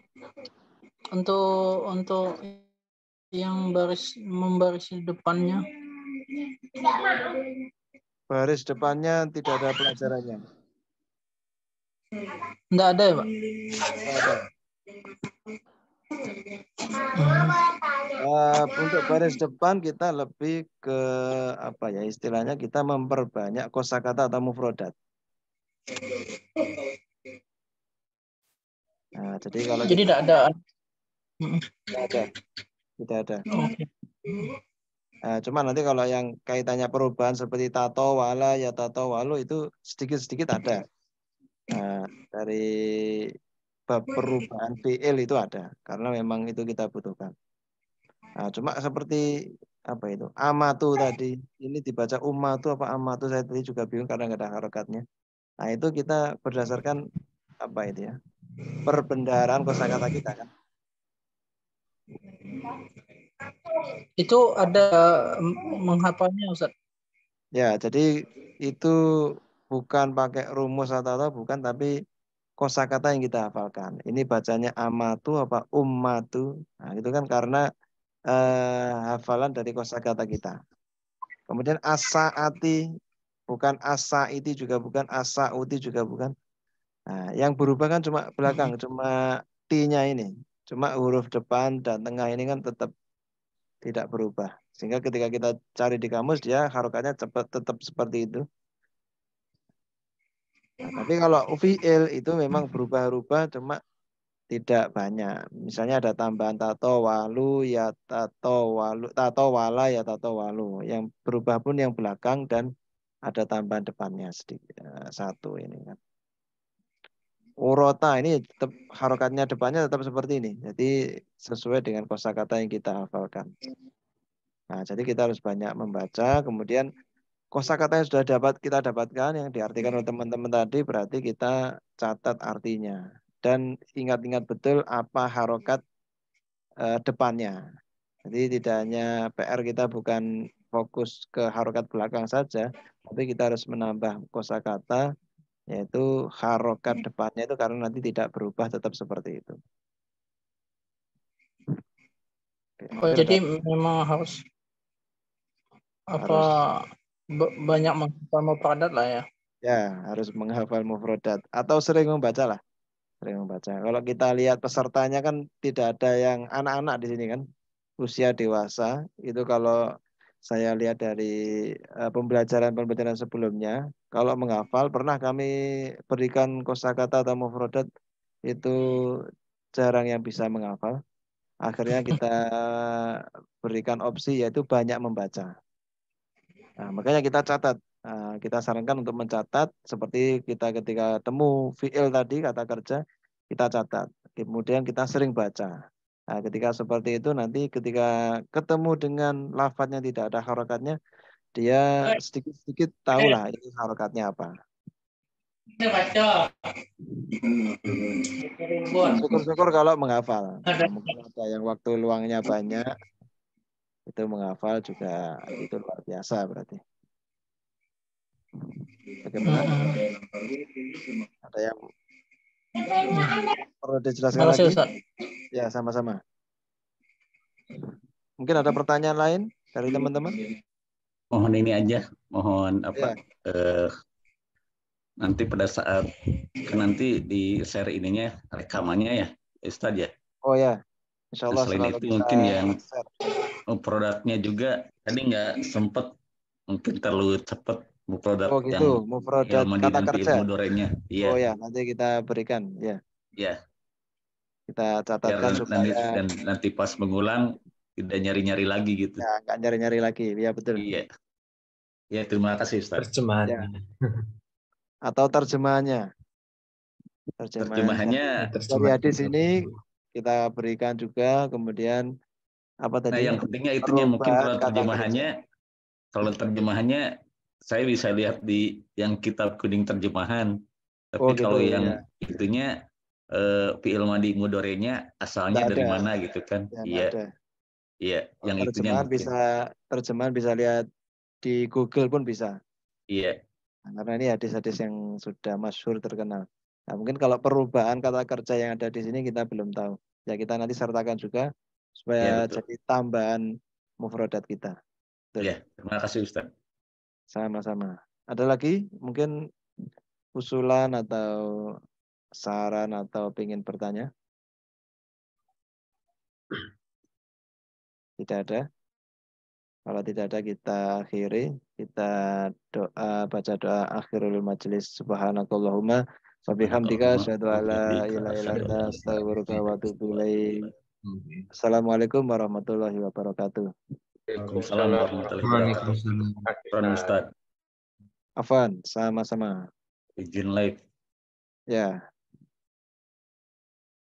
E: Untuk yang membaris depannya.
A: Baris depannya tidak ada pelajarannya.
E: Enggak ada ya, Pak?
A: Tidak ada. Untuk baris depan kita lebih ke istilahnya kita memperbanyak kosakata atau mufrodat. Nah, jadi kalau
E: tidak ada.
A: Tidak ada. Nah, cuma nanti kalau yang kaitannya perubahan seperti tato wala ya tato walu itu sedikit-sedikit ada. Nah, dari bab perubahan fi'il itu ada, karena memang itu kita butuhkan. Nah, cuma seperti apa itu amatu tadi, ini dibaca ummatu apa amatu, saya tadi juga bingung karena nggak ada harokatnya. Nah, itu kita berdasarkan apa itu ya, perbendaharaan kosakata kita kan.
E: Itu ada menghafalnya Ustaz?
A: Ya, jadi itu bukan pakai rumus atau bukan, tapi kosakata yang kita hafalkan. Ini bacanya amatu apa ummatu. Nah, itu kan karena hafalan dari kosakata kita. Kemudian asaati bukan asaiti juga bukan, asauti juga bukan. Nah, yang berubah kan cuma belakang, cuma T-nya ini. Cuma huruf depan dan tengah ini kan tetap tidak berubah. Sehingga ketika kita cari di kamus, dia harokatnya cepat tetap seperti itu. Nah, tapi kalau fi'il itu memang berubah-ubah, cuma tidak banyak. Misalnya ada tambahan tato walu ya tato walu, tato wala ya tato walu. Yang berubah pun yang belakang dan ada tambahan depannya sedikit satu ini kan. Urota ini tetap harokatnya depannya tetap seperti ini. Jadi sesuai dengan kosakata yang kita hafalkan. Nah, jadi kita harus banyak membaca. Kemudian kosakata yang sudah kita dapatkan yang diartikan oleh teman-teman tadi, berarti kita catat artinya dan ingat-ingat betul apa harokat depannya. Jadi tidak hanya PR kita bukan fokus ke harokat belakang saja, tapi kita harus menambah kosakata, yaitu harokat depannya itu karena nanti tidak berubah, tetap seperti itu.
E: Oh, jadi memang harus banyak menghafal mufradat lah ya.
A: Ya, harus menghafal mufradat atau sering membaca lah. Sering membaca. Kalau kita lihat pesertanya kan tidak ada yang anak-anak di sini kan. Usia dewasa. Itu kalau saya lihat dari pembelajaran-pembelajaran sebelumnya, kalau menghafal pernah kami berikan kosakata atau mufradat itu jarang yang bisa menghafal. Akhirnya kita berikan opsi yaitu banyak membaca. Nah, makanya kita catat. Nah, kita sarankan untuk mencatat seperti kita ketika temu fi'il tadi, kata kerja, kita catat. Kemudian kita sering baca. Nah, ketika seperti itu nanti ketika ketemu dengan lafadznya tidak ada harokatnya, dia sedikit-sedikit tahulah ini harokatnya apa. Syukur-syukur kalau menghafal. Nah, mungkin ada yang waktu luangnya banyak, itu menghafal juga itu luar biasa berarti. Bagaimana? Ada yang perlu dijelaskan lagi? Ya, sama-sama. Mungkin ada pertanyaan lain dari teman-teman?
C: Mohon ini aja, mohon apa? Ya. Nanti pada saat kan nanti di share ininya rekamannya ya, Ustadz ya.
A: Oh ya, Insya Allah.
C: Selain itu mungkin yang produknya juga tadi nggak sempet, mungkin terlalu cepat produk
A: yang mufradat kata kerja.
C: Iya.
A: Oh ya, nanti kita berikan ya.
C: Iya.
A: Kita catatkan supaya
C: dan nanti pas mengulang tidak nyari-nyari lagi gitu.
A: Ya, nggak nyari-nyari lagi. Ya betul.
C: Iya. Ya, terima kasih Ustaz.
I: Terjemahannya.
A: Ya. Atau terjemahannya.
C: Terjemahannya
A: dari hadis ini kita berikan juga, kemudian apa tadi?
C: Nah, yang pentingnya itunya mungkin kalau terjemahannya saya bisa lihat di yang kitab kuning terjemahan. Tapi kalau yang itunya fi'il madi mudhari'nya asalnya dari mana gitu kan? Iya. Iya, yang
A: terjemahan terjemahan bisa lihat di Google pun bisa.
C: Iya.
A: Nah, karena ini hadis-hadis yang sudah masyhur terkenal. Nah, mungkin kalau perubahan kata kerja yang ada di sini kita belum tahu. Ya kita nanti sertakan juga supaya jadi tambahan mufradat kita.
C: Iya, terima kasih Ustaz.
A: Sama-sama. Ada lagi mungkin usulan atau saran atau ingin bertanya? Tidak ada. Kalau tidak ada kita akhiri, kita baca doa akhirul majelis. Subhanakallahumma wa bihamdika asyhadu an la ilaha illa anta astaghfiruka wa atubu ilaik. Assalamualaikum warahmatullahi wabarakatuh.
C: Waalaikumsalam warahmatullahi wabarakatuh. Afwan,
A: sama-sama.
C: Izin live.
A: Ya.